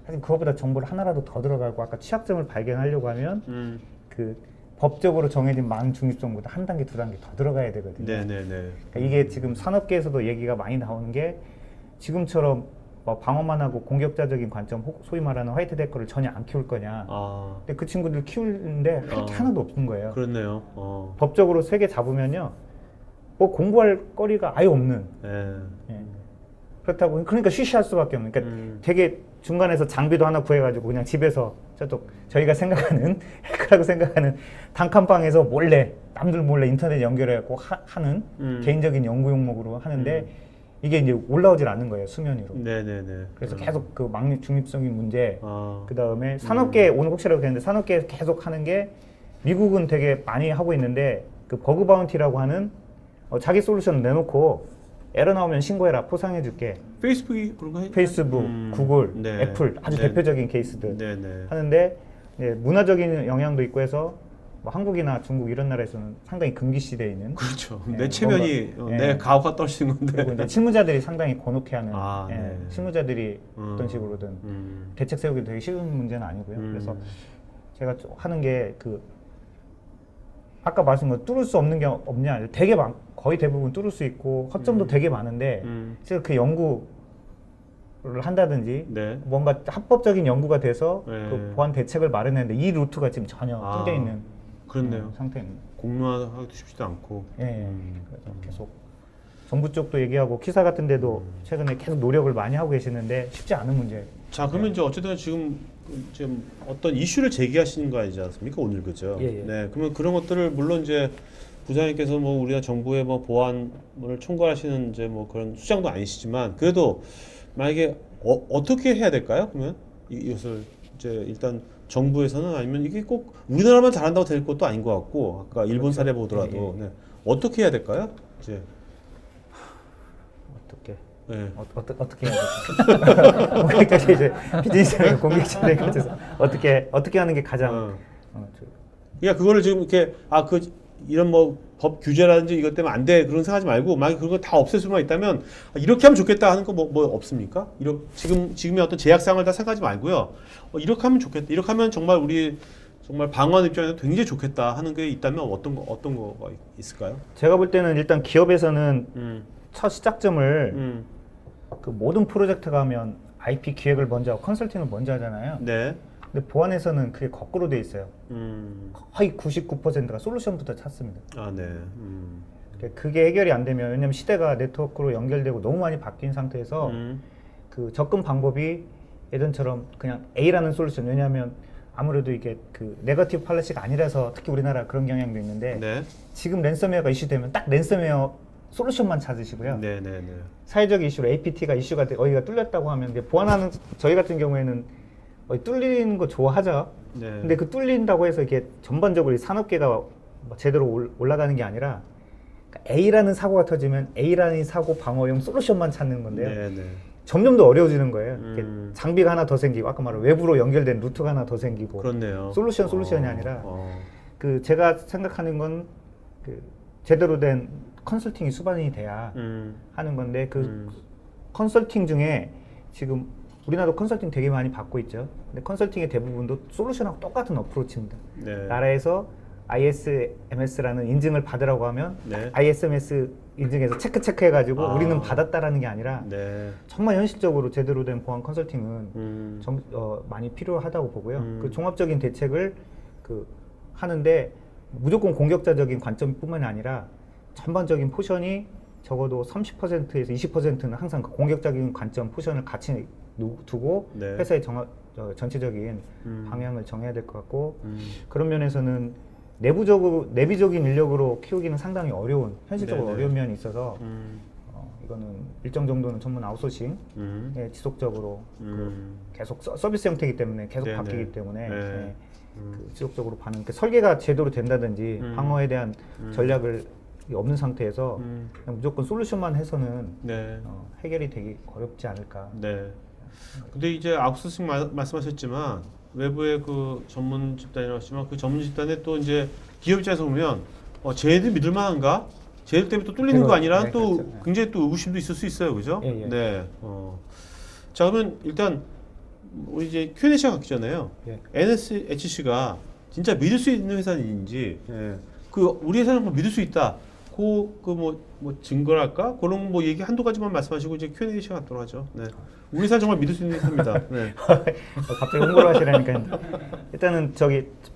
[SPEAKER 2] 사실 그것보다 정보를 하나라도 더 들어가고 아까 취약점을 발견하려고 하면 그 법적으로 정해진 망 중립성보다 한 단계 두 단계 더 들어가야 되거든요.
[SPEAKER 1] 네네네.
[SPEAKER 2] 그러니까 이게 지금 산업계에서도 얘기가 많이 나오는 게 지금처럼 뭐 방어만 하고 공격자적인 관점, 소위 말하는 화이트 데커를 전혀 안 키울 거냐. 근데 그 친구들 키우는데 할 게 하나도 없는 거예요.
[SPEAKER 1] 그렇네요.
[SPEAKER 2] 법적으로 세 개 잡으면요, 뭐 공부할 거리가 아예 없는. 예. 그렇다고 그러니까 쉬쉬할 수밖에 없는. 그러니까 되게 중간에서 장비도 하나 구해가지고 그냥 집에서 저쪽 저희가 생각하는 해커라고 생각하는 단칸방에서 몰래 남들 몰래 인터넷 연결해갖고 하는 개인적인 연구 용목으로 하는데. 이게 이제 올라오질 않는 거예요, 수면 위로.
[SPEAKER 1] 네네네.
[SPEAKER 2] 그래서 계속 그 망 중립성인 문제, 그 다음에 산업계, 오늘 혹시라도 그랬는데 산업계에서 계속 하는 게 미국은 되게 많이 하고 있는데 그 버그 바운티라고 하는 자기 솔루션을 내놓고 에러 나오면 신고해라, 포상해줄게.
[SPEAKER 1] 페이스북이 그런가 해요?
[SPEAKER 2] 페이스북, 구글,
[SPEAKER 1] 네.
[SPEAKER 2] 애플, 아주
[SPEAKER 1] 네.
[SPEAKER 2] 대표적인 케이스들
[SPEAKER 1] 네네.
[SPEAKER 2] 하는데 문화적인 영향도 있고 해서 뭐 한국이나 중국 이런 나라에서는 상당히 금기시되어 있는.
[SPEAKER 1] 그렇죠.
[SPEAKER 2] 네,
[SPEAKER 1] 내 체면이 내 가오가 떨어지는 건데.
[SPEAKER 2] 그리고 이제 실무자들이 상당히 곤혹해하는.
[SPEAKER 1] 네.
[SPEAKER 2] 실무자들이 어떤 식으로든 대책 세우기 되게 쉬운 문제는 아니고요. 그래서 제가 하는 게 그 아까 말씀드린 뚫을 수 없는 게 없냐, 되게 거의 대부분 뚫을 수 있고 허점도 되게 많은데 실제 그 연구를 한다든지
[SPEAKER 1] 네.
[SPEAKER 2] 뭔가 합법적인 연구가 돼서
[SPEAKER 1] 네.
[SPEAKER 2] 그 보안 대책을 마련했는데 이 루트가 지금 전혀 뚫려 있는
[SPEAKER 1] 그렇네요.
[SPEAKER 2] 상태입니다.
[SPEAKER 1] 공론화하기도 쉽지도 않고.
[SPEAKER 2] 그래서 계속 정부 쪽도 얘기하고 키사 같은 데도 최근에 계속 노력을 많이 하고 계시는데 쉽지 않은 문제.
[SPEAKER 1] 자, 그러면 이제 어쨌든 지금 어떤 이슈를 제기하시는 거 아니지 않습니까? 오늘 그죠?
[SPEAKER 2] 예.
[SPEAKER 1] 네. 그러면 그런 것들을 물론 이제 부장님께서 뭐 우리가 정부의 뭐 보안을 총괄하시는 이제 뭐 그런 수장도 아니시지만 그래도 만약에 어떻게 해야 될까요? 그러면 이것을 이제 일단 정부에서는 아니면 이게 꼭 우리나라만 잘한다고 될 것도 아닌 것 같고 아까 일본 사례 보더라도 네. 어떻게 해야 될까요? 이제
[SPEAKER 2] 어떻게?
[SPEAKER 1] 네.
[SPEAKER 2] 어떻게 해야 될까? 공격자 이제 비즈니스 공격자에 갇혀서 어떻게 하는 게 가장
[SPEAKER 1] 그러니까 그거를 지금 이렇게 이런 뭐 법 규제라든지 이것 때문에 안 돼 그런 생각하지 말고 만약 그런 거 다 없앨 수만 있다면 이렇게 하면 좋겠다 하는 거 뭐 없습니까? 지금의 어떤 제약상을 다 생각하지 말고요. 이렇게 하면 좋겠다. 이렇게 하면 정말 우리 정말 방어하는 입장에서 굉장히 좋겠다 하는 게 있다면 어떤 거가 있을까요?
[SPEAKER 2] 제가 볼 때는 일단 기업에서는 첫 시작점을 그 모든 프로젝트가 하면 IP 기획을 먼저 하고 컨설팅을 먼저 하잖아요.
[SPEAKER 1] 네.
[SPEAKER 2] 근데 보안에서는 그게 거꾸로 돼 있어요. 거의 99%가 솔루션부터 찾습니다.
[SPEAKER 1] 네.
[SPEAKER 2] 그게 해결이 안 되면 왜냐면 시대가 네트워크로 연결되고 너무 많이 바뀐 상태에서 그 접근 방법이 예전처럼 그냥 A라는 솔루션, 왜냐하면 아무래도 이게 그 네거티브 팔레시가 아니라서 특히 우리나라 그런 경향도 있는데
[SPEAKER 1] 네.
[SPEAKER 2] 지금 랜섬웨어가 이슈되면 딱 랜섬웨어 솔루션만 찾으시고요.
[SPEAKER 1] 네네네.
[SPEAKER 2] 사회적 이슈로 APT가 이슈가 어디가 뚫렸다고 하면 이제 보안하는 저희 같은 경우에는 뚫리는 거 좋아하죠.
[SPEAKER 1] 네.
[SPEAKER 2] 근데 그 뚫린다고 해서 이게 전반적으로 이 산업계가 뭐 제대로 올라가는 게 아니라 그러니까 A라는 사고가 터지면 A라는 사고 방어용 솔루션만 찾는 건데요.
[SPEAKER 1] 네네.
[SPEAKER 2] 점점 더 어려워지는 거예요. 이렇게 장비가 하나 더 생기고 아까 말한 외부로 연결된 루트가 하나 더 생기고.
[SPEAKER 1] 그렇네요.
[SPEAKER 2] 솔루션이 아니라 그 제가 생각하는 건 그 제대로 된 컨설팅이 수반이 돼야 하는 건데 그 컨설팅 중에 지금 우리나라도 컨설팅 되게 많이 받고 있죠. 근데 컨설팅의 대부분도 솔루션하고 똑같은 어프로치입니다.
[SPEAKER 1] 네.
[SPEAKER 2] 나라에서 ISMS라는 인증을 받으라고 하면
[SPEAKER 1] 네.
[SPEAKER 2] ISMS 인증에서 체크해가지고
[SPEAKER 1] 아.
[SPEAKER 2] 우리는 받았다라는 게 아니라
[SPEAKER 1] 네.
[SPEAKER 2] 정말 현실적으로 제대로 된 보안 컨설팅은 많이 필요하다고 보고요. 그 종합적인 대책을 하는데 무조건 공격자적인 관점뿐만이 아니라 전반적인 포션이 적어도 30%에서 20%는 항상 그 공격적인 관점 포션을 같이 두고
[SPEAKER 1] 네.
[SPEAKER 2] 회사의 전체적인 방향을 정해야 될 것 같고 그런 면에서는 내부적인 인력으로 키우기는 상당히 어려운 현실적으로
[SPEAKER 1] 네네.
[SPEAKER 2] 어려운 면이 있어서 이거는 일정 정도는 전문 아웃소싱 지속적으로 계속 서비스 형태이기 때문에 계속
[SPEAKER 1] 네네.
[SPEAKER 2] 바뀌기 때문에
[SPEAKER 1] 네.
[SPEAKER 2] 지속적으로 그러니까 설계가 제대로 된다든지 방어에 대한 전략을 없는 상태에서 그냥 무조건 솔루션만 해서는
[SPEAKER 1] 네.
[SPEAKER 2] 해결이 되기 어렵지 않을까.
[SPEAKER 1] 네. 근데 이제 아웃소싱 말씀하셨지만 외부의 그 전문 집단이라고 하시지만 그 전문 집단에 또 이제 기업 입장에서 보면 쟤네들 믿을 만한가? 쟤들 때문에 또 뚫리는 거 아니라
[SPEAKER 2] 네,
[SPEAKER 1] 또
[SPEAKER 2] 그렇죠.
[SPEAKER 1] 굉장히 또 의구심도 있을 수 있어요, 그죠?
[SPEAKER 2] 예, 예.
[SPEAKER 1] 네. 자 그러면 일단 우리 이제 Q&A 시간 갖기 전에요.
[SPEAKER 2] 예.
[SPEAKER 1] NSHC가 진짜 믿을 수 있는 회사인지, 예. 그 우리 회사는 뭐 믿을 수 있다. 뭐 증거랄까? 그런 뭐 얘기 한두 가지만 말씀하시고 이제 Q&A 시간 갖도록 하죠. 네. 우리 회사 정말 믿을 수 있는 회사입니다. 네.
[SPEAKER 2] 갑자기 홍보를 하시라니까. 일단은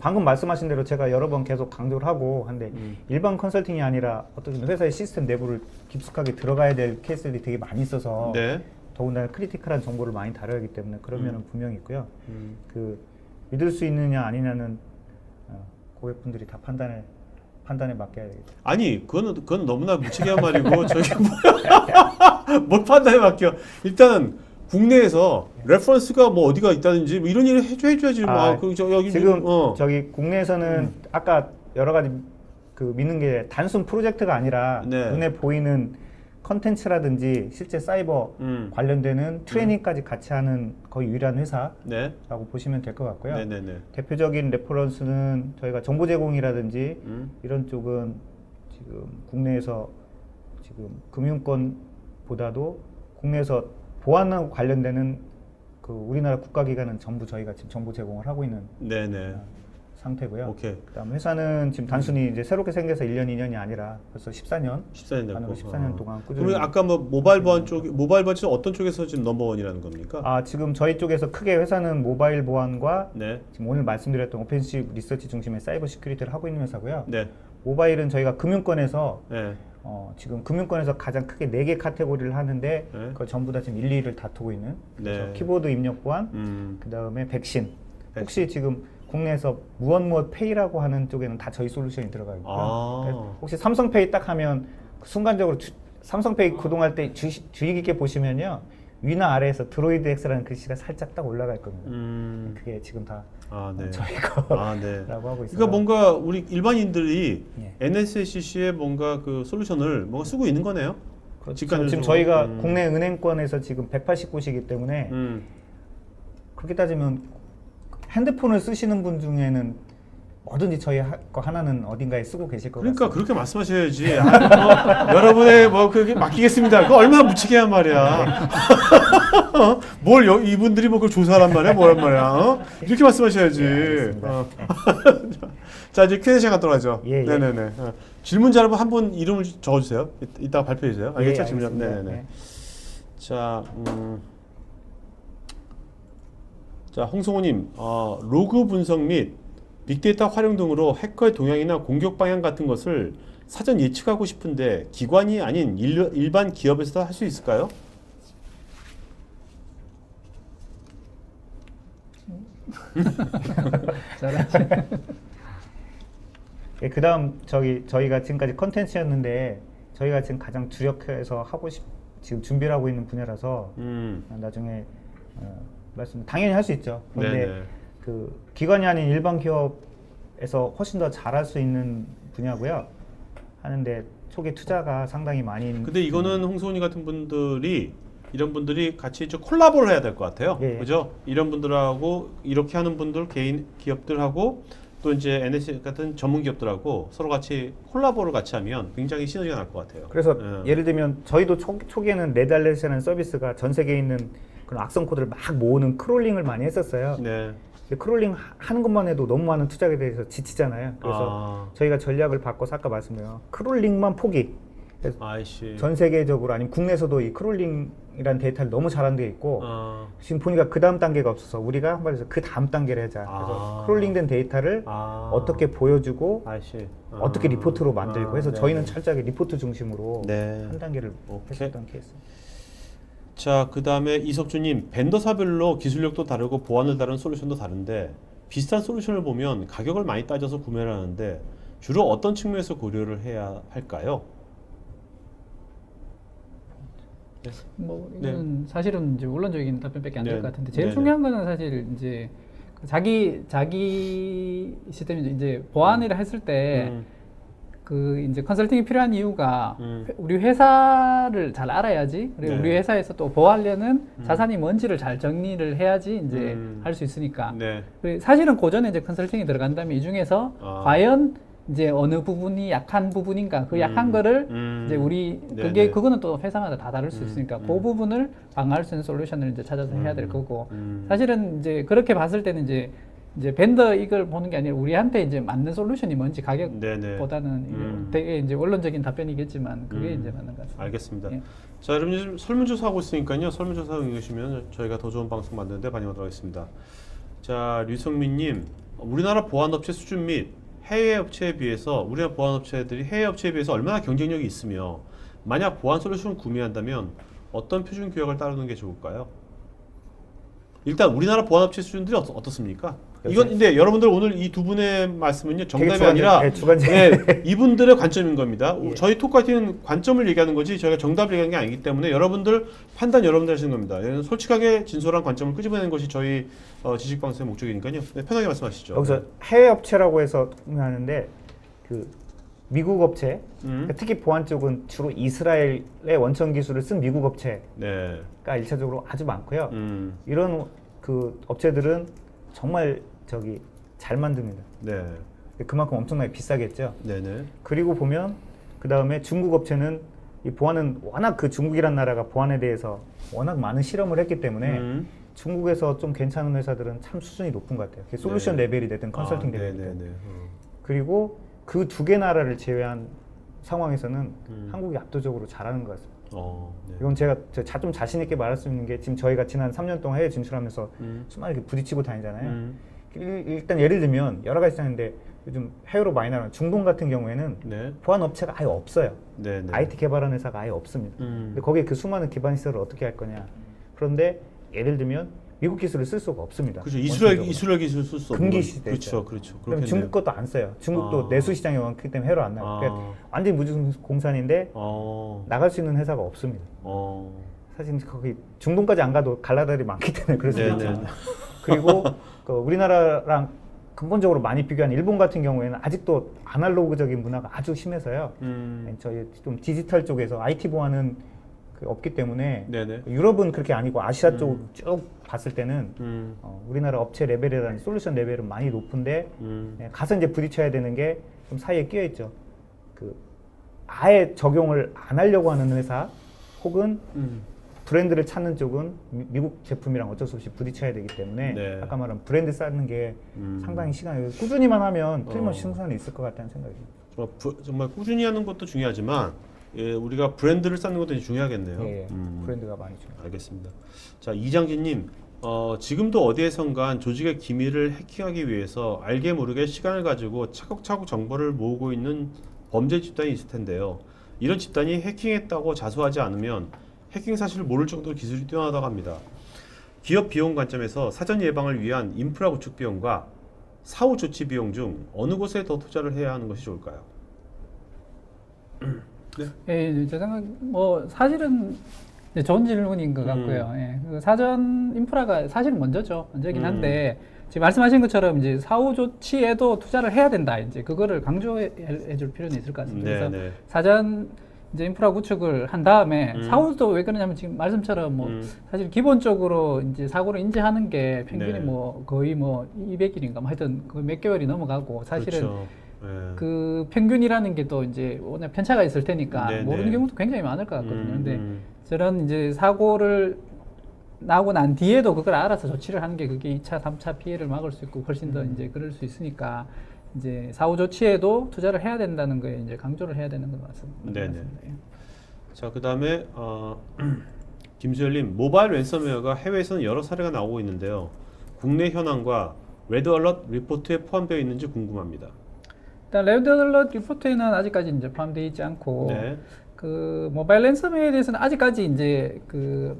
[SPEAKER 2] 방금 말씀하신 대로 제가 여러 번 계속 강조를 하고 한데 일반 컨설팅이 아니라 어떤 회사의 시스템 내부를 깊숙하게 들어가야 될 케이스들이 되게 많이 있어서
[SPEAKER 1] 네.
[SPEAKER 2] 더군다나 크리티컬한 정보를 많이 다뤄야 하기 때문에 그런 면은 분명히 있고요. 믿을 수 있느냐 아니냐는 고객분들이 다 판단에 맡겨야 되겠죠.
[SPEAKER 1] 아니 그건 너무나 무책임한 말이고 저기 뭐야 뭘 판단에 맡겨. 일단은 국내에서 레퍼런스가 뭐 어디가 있다든지 뭐 이런 일을 해줘야지. 여기
[SPEAKER 2] 지금 저기 국내에서는 아까 여러 가지 믿는 게 단순 프로젝트가 아니라
[SPEAKER 1] 네.
[SPEAKER 2] 눈에 보이는 컨텐츠라든지 실제 사이버 관련되는 트레이닝까지 같이 하는 거의 유일한 회사라고
[SPEAKER 1] 네.
[SPEAKER 2] 보시면 될 것 같고요.
[SPEAKER 1] 네네네.
[SPEAKER 2] 대표적인 레퍼런스는 저희가 정보 제공이라든지 이런 쪽은 지금 국내에서 지금 금융권보다도 국내에서 보안하고 관련되는 우리나라 국가기관은 전부 저희가 지금 정보 제공을 하고 있는
[SPEAKER 1] 네네.
[SPEAKER 2] 상태고요.
[SPEAKER 1] 오케이.
[SPEAKER 2] 그다음 회사는 지금 단순히 이제 새롭게 생겨서 1년, 2년이 아니라 벌써 14년
[SPEAKER 1] 14년
[SPEAKER 2] 동안 꾸준히.
[SPEAKER 1] 그러면 아까 뭐 모바일 보안 쪽 어떤 쪽에서 지금 넘버원이라는 겁니까?
[SPEAKER 2] 지금 저희 쪽에서 크게 회사는 모바일 보안과
[SPEAKER 1] 네.
[SPEAKER 2] 지금 오늘 말씀드렸던 오펜시브 리서치 중심의 사이버 시큐리티를 하고 있는 회사고요.
[SPEAKER 1] 네.
[SPEAKER 2] 모바일은 저희가 금융권에서
[SPEAKER 1] 네.
[SPEAKER 2] 지금 금융권에서 가장 크게 4개 카테고리를 하는데
[SPEAKER 1] 네.
[SPEAKER 2] 그걸 전부 다 지금 일일을 다투고 있는 그래서
[SPEAKER 1] 네.
[SPEAKER 2] 키보드 입력 보안, 그다음에 백신. 혹시 지금 국내에서 무엇 페이라고 하는 쪽에는 다 저희 솔루션이 들어가 있고요. 그러니까 혹시 삼성페이 딱 하면 순간적으로 삼성페이 구동할 때 주의 깊게 보시면요. 위나 아래에서 드로이드 X라는 글씨가 살짝 딱 올라갈 겁니다. 그게 지금 다
[SPEAKER 1] 네.
[SPEAKER 2] 저희 거라고 하고 있어요.
[SPEAKER 1] 그러니까 뭔가 우리 일반인들이
[SPEAKER 2] 예.
[SPEAKER 1] NSCC의 뭔가 그 솔루션을 뭔가 쓰고 있는 거네요.
[SPEAKER 2] 그렇죠. 지금 저희가 국내 은행권에서 지금 180곳이기 때문에 그렇게 따지면 핸드폰을 쓰시는 분 중에는 뭐든지 저희 거 하나는 어딘가에 쓰고 계실 것
[SPEAKER 1] 그러니까
[SPEAKER 2] 같습니다.
[SPEAKER 1] 그렇게 말씀하셔야지. 여러분의 그렇게 맡기겠습니다. 그거 얼마나 무책임한 말이야. 이분들이 그걸 조사하란 말이야, 뭐란 말이야. 이렇게 말씀하셔야지.
[SPEAKER 2] 네,
[SPEAKER 1] 자, 이제 Q&A 시간 갖도록 하죠.
[SPEAKER 2] 예.
[SPEAKER 1] 네네네. 질문자 여러분 한 분 이름을 적어주세요. 이따가 발표해 주세요. 알겠죠?
[SPEAKER 2] 예,
[SPEAKER 1] 질문자.
[SPEAKER 2] 알겠습니다.
[SPEAKER 1] 네네네.
[SPEAKER 2] 네.
[SPEAKER 1] 자, 홍성호님, 로그 분석 및 빅데이터 활용 등으로 해커의 동향이나 공격 방향 같은 것을 사전 예측하고 싶은데 기관이 아닌 일반 기업에서도 할 수 있을까요?
[SPEAKER 2] 예, 그다음 저희가 지금까지 컨텐츠였는데 저희가 지금 가장 주력해서 지금 준비를 하고 있는 분야라서 나중에 당연히 할 수 있죠. 그런데
[SPEAKER 1] 네네.
[SPEAKER 2] 기관이 아닌 일반 기업에서 훨씬 더 잘할 수 있는 분야고요. 하는데 초기 투자가 상당히 많이.
[SPEAKER 1] 근데 이거는 홍소은이 같은 이런 분들이 같이 좀 콜라보를 해야 될 것 같아요.
[SPEAKER 2] 예.
[SPEAKER 1] 그죠? 이런 분들하고 이렇게 하는 분들 개인 기업들하고 또 이제 NSC 같은 전문 기업들하고 서로 같이 콜라보를 같이 하면 굉장히 시너지가 날 것 같아요.
[SPEAKER 2] 그래서 예를 들면 저희도 초기에는 네달렛이라는 서비스가 전 세계에 있는 그런 악성 코드를 막 모으는 크롤링을 많이 했었어요.
[SPEAKER 1] 네.
[SPEAKER 2] 근데 크롤링 하는 것만 해도 너무 많은 투자에 대해서 지치잖아요. 그래서 저희가 전략을 바꿔서 아까 말씀드린 크롤링만 포기. 그래서
[SPEAKER 1] 아이씨.
[SPEAKER 2] 전 세계적으로 아니면 국내에서도 이 크롤링이라는 데이터를 너무 잘하는 데 있고 지금 보니까 그 다음 단계가 없어서 우리가 한 말에서 그 다음 단계를 하자. 그래서 크롤링된 데이터를 어떻게 보여주고
[SPEAKER 1] 아이씨.
[SPEAKER 2] 어떻게 리포트로 만들고 해서
[SPEAKER 1] 네.
[SPEAKER 2] 저희는 철저하게 리포트 중심으로
[SPEAKER 1] 네.
[SPEAKER 2] 한 단계를
[SPEAKER 1] 오케이.
[SPEAKER 2] 했었던 케이스.
[SPEAKER 1] 자, 그 다음에 이석주님, 벤더사별로 기술력도 다르고 보안을 다룬 솔루션도 다른데 비슷한 솔루션을 보면 가격을 많이 따져서 구매를 하는데 주로 어떤 측면에서 고려를 해야 할까요?
[SPEAKER 3] 뭐 이거는 사실은 이제 원론적인 답변밖에 안 될
[SPEAKER 1] 네.
[SPEAKER 3] 것 같은데 제일
[SPEAKER 1] 네네.
[SPEAKER 3] 중요한 거는 사실 이제 그 자기 시스템이 이제 보안을 했을 때 그 이제 컨설팅이 필요한 이유가 우리 회사를 잘 알아야지. 그리고
[SPEAKER 1] 네.
[SPEAKER 3] 우리 회사에서 또 보호하려는 자산이 뭔지를 잘 정리를 해야지 이제 할 수 있으니까.
[SPEAKER 1] 네.
[SPEAKER 3] 그리고 사실은 고전에 이제 컨설팅이 들어간 다음에 이 중에서 과연 이제 어느 부분이 약한 부분인가 그 약한 거를 이제 우리
[SPEAKER 1] 네네.
[SPEAKER 3] 그거는 또 회사마다 다 다를 수 있으니까 그 부분을 방어할 수 있는 솔루션을 이제 찾아서 해야 될 거고 사실은 이제 그렇게 봤을 때는 이제 벤더 이걸 보는 게 아니라 우리한테 이제 맞는 솔루션이 뭔지 가격보다는 이게 되게 이제 원론적인 답변이겠지만 그게 이제 맞는 것 같습니다.
[SPEAKER 1] 알겠습니다.
[SPEAKER 3] 예.
[SPEAKER 1] 자, 여러분 지금 설문조사 하고 있으니까요. 설문조사 응해주시면 저희가 더 좋은 방송 만드는데 반영하도록 하겠습니다. 자, 류성민님, 우리나라 보안업체 수준 및 해외 업체에 비해서 우리나라 보안업체들이 해외 업체에 비해서 얼마나 경쟁력이 있으며 만약 보안 솔루션을 구매한다면 어떤 표준 규약을 따르는 게 좋을까요? 일단 우리나라 보안업체 수준들이 어떻습니까? 이건 근데 여러분들 오늘 이 두 분의 말씀은요 정답이 아니라 이분들의 관점인 겁니다.
[SPEAKER 2] 예.
[SPEAKER 1] 저희 톡카티는 관점을 얘기하는 거지 저희가 정답을 얘기하는 게 아니기 때문에 여러분들 판단 여러분들 하시는 겁니다. 솔직하게 진솔한 관점을 끄집어내는 것이 저희 지식방송의 목적이니까요. 네, 편하게 말씀하시죠.
[SPEAKER 2] 여기서 해외 업체라고 해서 하는데 그 미국 업체, 그러니까 특히 보안 쪽은 주로 이스라엘의 원천 기술을 쓴 미국 업체가
[SPEAKER 1] 네.
[SPEAKER 2] 일차적으로 아주 많고요. 이런 그 업체들은 정말 잘 만듭니다.
[SPEAKER 1] 네.
[SPEAKER 2] 그만큼 엄청나게 비싸겠죠.
[SPEAKER 1] 네네.
[SPEAKER 2] 그리고 보면 그 다음에 중국 업체는 이 보안은 워낙 그 중국이란 나라가 보안에 대해서 워낙 많은 실험을 했기 때문에 중국에서 좀 괜찮은 회사들은 참 수준이 높은 것 같아요. 솔루션 레벨이 되든 컨설팅 레벨이 되든. 그리고 그 두 개 나라를 제외한 상황에서는 한국이 압도적으로 잘하는 것 같습니다.
[SPEAKER 1] 네.
[SPEAKER 2] 이건 제가 좀 자신 있게 말할 수 있는 게 지금 저희가 지난 3년 동안 해외 진출하면서 수많이 이렇게 부딪히고 다니잖아요. 일단 예를 들면 여러 가지 있는데 요즘 해외로 많이 나가는 중동 같은 경우에는
[SPEAKER 1] 네.
[SPEAKER 2] 보안 업체가 아예 없어요.
[SPEAKER 1] 네네.
[SPEAKER 2] IT 개발하는 회사가 아예 없습니다. 근데 거기에 그 수많은 기반 시설을 어떻게 할 거냐. 그런데 예를 들면 미국 기술을 쓸 수가 없습니다.
[SPEAKER 1] 그렇죠. 이스라엘 기술 쓸 수 없는
[SPEAKER 2] 금기
[SPEAKER 1] 건-
[SPEAKER 2] 시대죠.
[SPEAKER 1] 그렇죠.
[SPEAKER 2] 그럼 중국 것도 안 써요. 중국도 내수 시장이 많기 때문에 해외로 안 나가요. 그러니까
[SPEAKER 1] 아.
[SPEAKER 2] 완전히 무증공산인데 나갈 수 있는 회사가 없습니다.
[SPEAKER 1] 어.
[SPEAKER 2] 사실 거기 중동까지 안 가도 갈라다리 많기 때문에 그럴 수도
[SPEAKER 1] 네네.
[SPEAKER 2] 있죠. 그리고 우리나라랑 근본적으로 많이 비교한 일본 같은 경우에는 아직도 아날로그적인 문화가 아주 심해서요. 저희 좀 디지털 쪽에서 IT 보안은 없기 때문에
[SPEAKER 1] 네네.
[SPEAKER 2] 유럽은 그렇게 아니고 아시아 쪽 쭉 봤을 때는 우리나라 업체 레벨이라는 솔루션 레벨은 많이 높은데 가서 이제 부딪혀야 되는 게 좀 사이에 끼어 있죠. 아예 적용을 안 하려고 하는 회사 혹은 브랜드를 찾는 쪽은 미국 제품이랑 어쩔 수 없이 부딪혀야 되기 때문에
[SPEAKER 1] 네.
[SPEAKER 2] 아까 말한 브랜드 쌓는 게 상당히 시간이 꾸준히만 하면 틀림없이 승산이 있을 것 같다는 생각이 듭니다.
[SPEAKER 1] 정말 꾸준히 하는 것도 중요하지만 우리가 브랜드를 쌓는 것도 중요하겠네요.
[SPEAKER 2] 예, 브랜드가 많이 중요해요.
[SPEAKER 1] 알겠습니다. 자, 이장진님, 지금도 어디에선가 조직의 기밀을 해킹하기 위해서 알게 모르게 시간을 가지고 차곡차곡 정보를 모으고 있는 범죄 집단이 있을 텐데요. 이런 집단이 해킹했다고 자수하지 않으면 해킹 사실을 모를 정도로 기술이 뛰어나다고 합니다. 기업 비용 관점에서 사전 예방을 위한 인프라 구축 비용과 사후 조치 비용 중 어느 곳에 더 투자를 해야 하는 것이 좋을까요? 네.
[SPEAKER 3] 예, 제 생각 뭐 사실은 이제 좋은 질문인 것 같고요. 예, 그 사전 인프라가 사실은 먼저긴 한데 지금 말씀하신 것처럼 이제 사후 조치에도 투자를 해야 된다. 이제 그거를 강조해줄 필요는 있을 것 같습니다.
[SPEAKER 1] 네,
[SPEAKER 3] 그래서
[SPEAKER 1] 네.
[SPEAKER 3] 사전 이제 인프라 구축을 한 다음에 사후도 왜 그러냐면 지금 말씀처럼 뭐 사실 기본적으로 이제 사고를 인지하는 게 평균이
[SPEAKER 1] 네.
[SPEAKER 3] 뭐 거의 뭐 200일인가 뭐 하여튼 거의 몇 개월이 넘어가고 사실은
[SPEAKER 1] 그렇죠. 네.
[SPEAKER 3] 그 평균이라는 게 또 이제 워낙 편차가 있을 테니까
[SPEAKER 1] 네네.
[SPEAKER 3] 모르는 경우도 굉장히 많을 것 같거든요. 근데 저런 이제 사고를 나오고 난 뒤에도 그걸 알아서 조치를 하는 게 그게 2차, 3차 피해를 막을 수 있고 훨씬 더 이제 그럴 수 있으니까 이제 사후 조치에도 투자를 해야 된다는 거에 이제 강조를 해야 되는 건 맞습니다.
[SPEAKER 1] 네네. 자, 그다음에 김수열님, 모바일 랜섬웨어가 해외에서는 여러 사례가 나오고 있는데요. 국내 현황과 레드 얼럿 리포트에 포함되어 있는지 궁금합니다.
[SPEAKER 3] 일단 레드 얼럿 리포트에는 아직까지 이제 포함되어 있지 않고
[SPEAKER 1] 네.
[SPEAKER 3] 그 모바일 랜섬웨어에 대해서는 아직까지 이제 그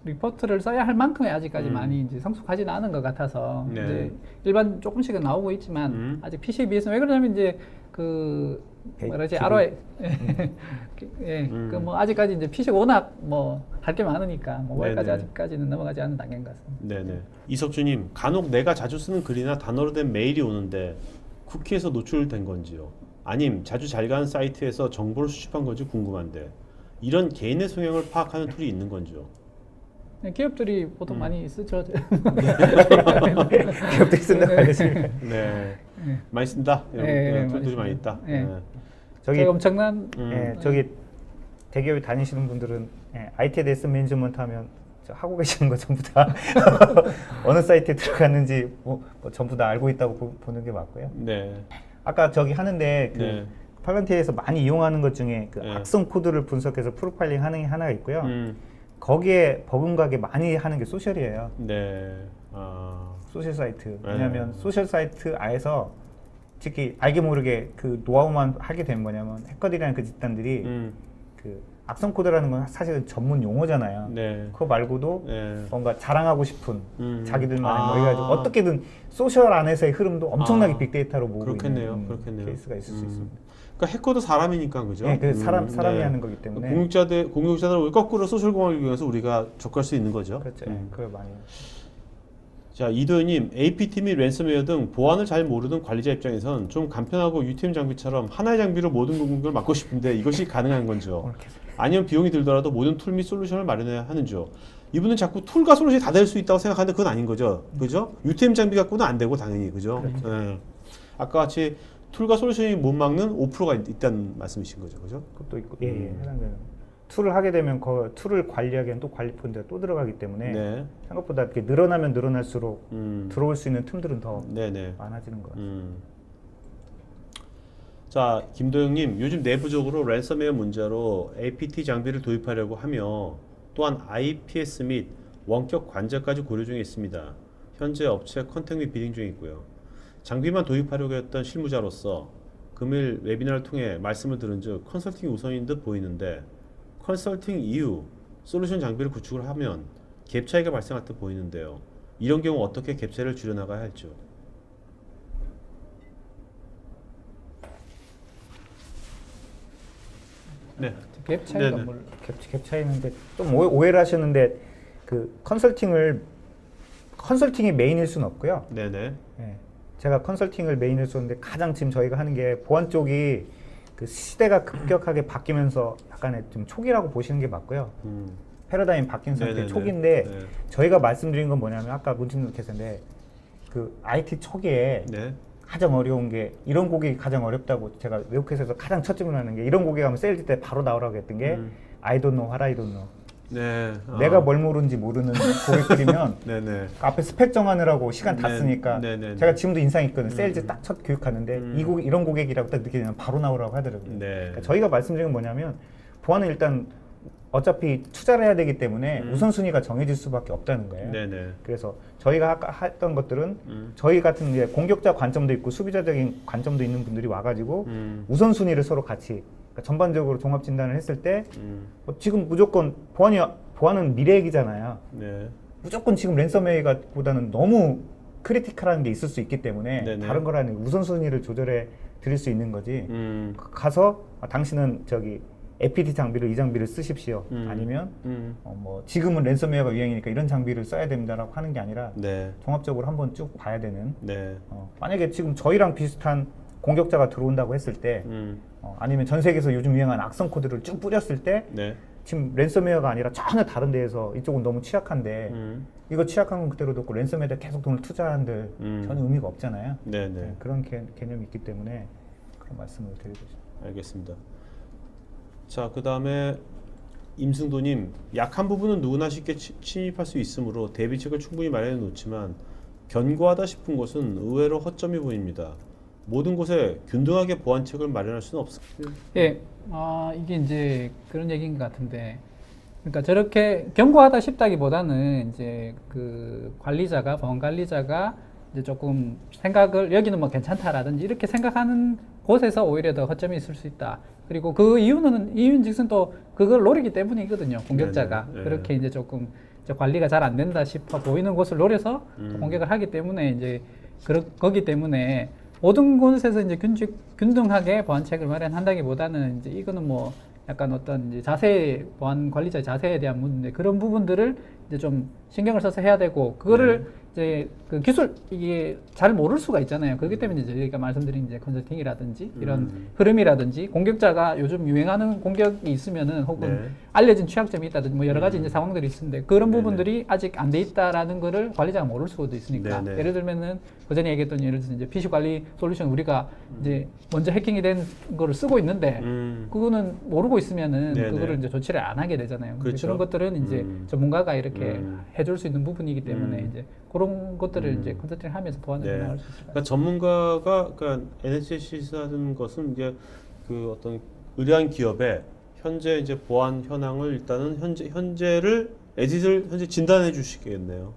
[SPEAKER 3] 리포트를 써야 할 만큼의 아직까지 많이 이제 성숙하지는 않은 것 같아서
[SPEAKER 1] 네.
[SPEAKER 3] 이제 일반 조금씩은 나오고 있지만 아직 PC에 비해서는 왜 그러냐면 이제 그 뭐라지 ROI 예, 그 뭐 아직까지 이제 PC가 워낙 뭐 할 게 많으니까 모바일까지
[SPEAKER 1] 네네.
[SPEAKER 3] 아직까지는 넘어가지 않은 단계인 것 같습니다.
[SPEAKER 1] 네네. 이석주님, 간혹 내가 자주 쓰는 글이나 단어로 된 메일이 오는데 쿠키에서 노출된 건지요? 아님 자주 잘 가는 사이트에서 정보를 수집한 건지 궁금한데 이런 개인의 성향을 파악하는 툴이 있는 건지요?
[SPEAKER 3] 네, 기업들이 보통 많이 쓰죠.
[SPEAKER 2] 기업들이 쓴다고 알려주니까.
[SPEAKER 1] 네. 많이 쓴다. 이런
[SPEAKER 3] 네,
[SPEAKER 1] 툴들이
[SPEAKER 3] 많이
[SPEAKER 1] 많이
[SPEAKER 3] 씁니다.
[SPEAKER 1] 있다.
[SPEAKER 3] 네.
[SPEAKER 1] 네.
[SPEAKER 2] 저기
[SPEAKER 3] 제가 엄청난
[SPEAKER 2] 저기 대기업에 다니시는 분들은 IT 데스 매니지먼트 하면 저 하고 계시는 거 전부 다 어느 사이트에 들어갔는지 뭐 전부 다 알고 있다고 보는 게 맞고요.
[SPEAKER 1] 네.
[SPEAKER 2] 아까 저기 하는데 그
[SPEAKER 1] 네.
[SPEAKER 2] 팔런티에서 많이 이용하는 것 중에 그
[SPEAKER 1] 네.
[SPEAKER 2] 악성 코드를 분석해서 프로파일링 하는 게 하나가 있고요. 거기에 버금가게 많이 하는 게 소셜이에요.
[SPEAKER 1] 네. 아.
[SPEAKER 2] 소셜 사이트.
[SPEAKER 1] 네.
[SPEAKER 2] 왜냐하면 소셜 사이트 안에서 특히 알게 모르게 그 노하우만 하게 되면 뭐냐면 해커들이라는 그 집단들이 그 악성 코드라는 건 사실은 전문 용어잖아요.
[SPEAKER 1] 네.
[SPEAKER 2] 그거 말고도
[SPEAKER 1] 네.
[SPEAKER 2] 뭔가 자랑하고 싶은 자기들만의
[SPEAKER 1] 아.
[SPEAKER 2] 뭐 해가지고 어떻게든 소셜 안에서의 흐름도 엄청나게
[SPEAKER 1] 아.
[SPEAKER 2] 빅데이터로 모으고
[SPEAKER 1] 그렇겠네요.
[SPEAKER 2] 있는
[SPEAKER 1] 그렇겠네요.
[SPEAKER 2] 케이스가 있을 수 있습니다.
[SPEAKER 1] 그러니까 해커도 사람이니까 그죠?
[SPEAKER 2] 네, 그 사람이
[SPEAKER 1] 네.
[SPEAKER 2] 하는 거기 때문에
[SPEAKER 1] 공격자들을 거꾸로 소셜 공학을 이용해서 우리가 접근할 수 있는 거죠.
[SPEAKER 2] 그렇죠. 그걸 많이.
[SPEAKER 1] 자, 이도현님, APT 및 랜섬웨어 등 보안을 잘 모르는 관리자 입장에선 좀 간편하고 UTM 장비처럼 하나의 장비로 모든 공격을 막고 싶은데 이것이 가능한 건지요? 아니면 비용이 들더라도 모든 툴 및 솔루션을 마련해야 하는지요? 이분은 자꾸 툴과 솔루션이 다 될 수 있다고 생각하는데 그건 아닌 거죠. 그죠? UTM 장비 갖고는 안 되고 당연히 그죠? 예. 아까 같이 툴과 솔루션이 못 막는 5%가 있다는 말씀이신 거죠. 그죠?
[SPEAKER 2] 그것도 있고 해당되는. 툴을 하게 되면 그 툴을 관리하기엔 또 관리 폰드가 또 들어가기 때문에
[SPEAKER 1] 네.
[SPEAKER 2] 생각보다 이렇게 늘어나면 늘어날수록 들어올 수 있는 틈들은 더
[SPEAKER 1] 네네.
[SPEAKER 2] 많아지는 것 같아요.
[SPEAKER 1] 자, 김도영님, 요즘 내부적으로 랜섬웨어 문제로 APT 장비를 도입하려고 하며 또한 IPS 및 원격 관제까지 고려 중에 있습니다. 현재 업체 컨택 및 비딩 중에 있고요. 장비만 도입하려고 했던 실무자로서 금일 웨비나를 통해 말씀을 들은즉 컨설팅이 우선인 듯 보이는데 컨설팅 이후 솔루션 장비를 구축을 하면 갭 차이가 발생할 듯 보이는데요. 이런 경우 어떻게 갭 차이를 줄여나가야 할지요? 네.
[SPEAKER 3] 갭 차이가
[SPEAKER 1] 네네.
[SPEAKER 3] 뭘
[SPEAKER 2] 갭 차이는데 좀 오해를 하셨는데 그 컨설팅이 메인일 수는 없고요.
[SPEAKER 1] 네네.
[SPEAKER 2] 예. 제가 컨설팅을 메인으로 썼는데 가장 지금 저희가 하는 게 보안 쪽이 그 시대가 급격하게 바뀌면서 약간의 좀 초기라고 보시는 게 맞고요. 패러다임 바뀐 상태
[SPEAKER 1] 네네네.
[SPEAKER 2] 초기인데
[SPEAKER 1] 네.
[SPEAKER 2] 저희가 말씀드린 건 뭐냐면 아까 문진님께서인데 그 IT 초기에
[SPEAKER 1] 네.
[SPEAKER 2] 가장 어려운 게 이런 고객이 가장 어렵다고 제가 외국에서 가장 첫 질문하는 게 이런 고객 하면 세일즈 때 바로 나오라고 했던 게 I don't know what I don't know.
[SPEAKER 1] 네.
[SPEAKER 2] 내가 뭘 모르는지 모르는 고객들이면
[SPEAKER 1] 네네.
[SPEAKER 2] 앞에 스펙 정하느라고 시간 다
[SPEAKER 1] 네,
[SPEAKER 2] 쓰니까
[SPEAKER 1] 네네네.
[SPEAKER 2] 제가 지금도 인상 있거든요. 세일즈 딱 첫 교육하는데 이런 고객이라고 딱 느끼면 바로 나오라고 하더라고요.
[SPEAKER 1] 네.
[SPEAKER 2] 그러니까 저희가 말씀드린 건 뭐냐면 보안은 일단 어차피 투자를 해야 되기 때문에 우선순위가 정해질 수밖에 없다는 거예요.
[SPEAKER 1] 네네.
[SPEAKER 2] 그래서 저희가 아까 했던 것들은 저희 같은 이제 공격자 관점도 있고 수비자적인 관점도 있는 분들이 와가지고 우선순위를 서로 같이 그러니까 전반적으로 종합 진단을 했을 때 지금 무조건 보안은 미래 얘기잖아요.
[SPEAKER 1] 네.
[SPEAKER 2] 무조건 지금 랜섬웨어보다는 너무 크리티컬한 게 있을 수 있기 때문에
[SPEAKER 1] 네네.
[SPEAKER 2] 다른 거라는 우선순위를 조절해 드릴 수 있는 거지. 가서 당신은 저기 APT 장비를 이 장비를 쓰십시오. 아니면 뭐 지금은 랜섬웨어가 유행이니까 이런 장비를 써야 됩니다라고 하는 게 아니라
[SPEAKER 1] 네.
[SPEAKER 2] 종합적으로 한번 쭉 봐야 되는.
[SPEAKER 1] 네.
[SPEAKER 2] 만약에 지금 저희랑 비슷한 공격자가 들어온다고 했을 때 아니면 전 세계에서 요즘 유행한 악성 코드를 쭉 뿌렸을 때
[SPEAKER 1] 네.
[SPEAKER 2] 지금 랜섬웨어가 아니라 전혀 다른 데에서 이쪽은 너무 취약한데 이거 취약한 건 그대로 뒀고 랜섬웨어에 계속 돈을 투자하는데 전혀 의미가 없잖아요.
[SPEAKER 1] 네네.
[SPEAKER 2] 네, 그런 개념이 있기 때문에 그런 말씀을 드리고 싶습니다.
[SPEAKER 1] 알겠습니다. 자, 그 다음에 임승도님, 약한 부분은 누구나 쉽게 침입할 수 있으므로 대비책을 충분히 마련해 놓지만 견고하다 싶은 곳은 의외로 허점이 보입니다. 모든 곳에 균등하게 보안책을 마련할 수는 없습니다.
[SPEAKER 3] 예, 이게 이제 그런 얘기인 것 같은데, 그러니까 저렇게 견고하다 싶다기보다는 이제 그 관리자가, 보안 관리자가 이제 조금 생각을 여기는 뭐 괜찮다라든지 이렇게 생각하는 곳에서 오히려 더 허점이 있을 수 있다. 그리고 그 이유는즉슨 또 그걸 노리기 때문이거든요. 공격자가.
[SPEAKER 1] 네네.
[SPEAKER 3] 그렇게 이제 조금 이제 관리가 잘 안 된다 싶어 보이는 곳을 노려서 또 공격을 하기 때문에 이제 거기 때문에 모든 곳에서 이제 균등하게 보안책을 마련한다기보다는 이제 이거는 뭐 약간 어떤 이제 자세, 보안 관리자의 자세에 대한 문제, 그런 부분들을 이제 좀 신경을 써서 해야 되고, 그거를 이제 그 기술, 이게 잘 모를 수가 있잖아요. 그렇기 때문에 이제 저희가 말씀드린 이제 컨설팅이라든지 이런 흐름이라든지, 공격자가 요즘 유행하는 공격이 있으면은 혹은 알려진 취약점이 있다든지 뭐 여러 가지 이제 상황들이 있는데, 그런 부분들이 아직 안 돼 있다라는 거를 관리자가 모를 수도 있으니까. 예를 들면은 그전에 얘기했던, 예를 들어서 이제 PC 관리 솔루션 우리가 이제 먼저 해킹이 된 거를 쓰고 있는데 그거는 모르고 있으면은 그거를 이제 조치를 안 하게 되잖아요.
[SPEAKER 1] 그렇죠.
[SPEAKER 3] 그런 것들은 이제 전문가가 이렇게 해줄 수 있는 부분이기 때문에 이제 그런 것들을 이제 컨설팅을 하면서 보완을 나갈 수 있을 것 같아요.
[SPEAKER 1] 그러니까 전문가가, 그러니까 NSC라는 것은 이제 그 어떤 의뢰한 기업의 현재 이제 보안 현황을 일단은 현재를 현재 진단해 주시겠네요.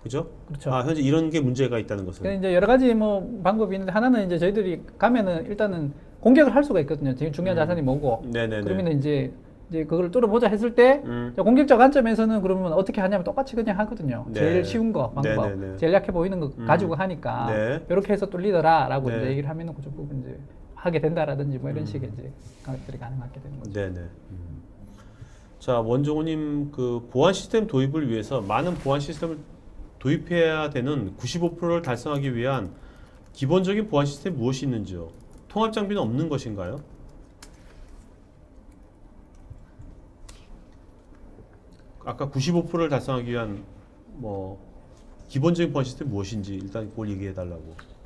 [SPEAKER 1] 그죠?
[SPEAKER 3] 그렇죠.
[SPEAKER 1] 현재 이런 게 문제가 있다는 것은.
[SPEAKER 3] 그래서 이제 여러 가지 뭐 방법이 있는데, 하나는 이제 저희들이 가면은 일단은 공격을 할 수가 있거든요. 제일 중요한 자산이 뭐고. 그러면 이제 그걸 뚫어보자 했을 때 공격자 관점에서는 그러면 어떻게 하냐면 똑같이 그냥 하거든요. 제일 쉬운 거 방법, 제일 약해 보이는 거 가지고 하니까 이렇게 해서 뚫리더라라고 이제 얘기를 하면은 그 부분 이제 하게 된다라든지 뭐 이런 식의 이제 강력들이 가능하게 되는 거죠.
[SPEAKER 1] 네네. 자, 원종호님, 그 보안 시스템 도입을 위해서 많은 보안 시스템을 도입해야 되는 95%를 달성하기 위한 기본적인 보안 시스템이 무엇이 있는지요? 통합 장비는 없는 것인가요? 아까 95%를 달성하기 위한 뭐 기본적인 보안 시스템이 무엇인지 일단 그걸 얘기해 달라고.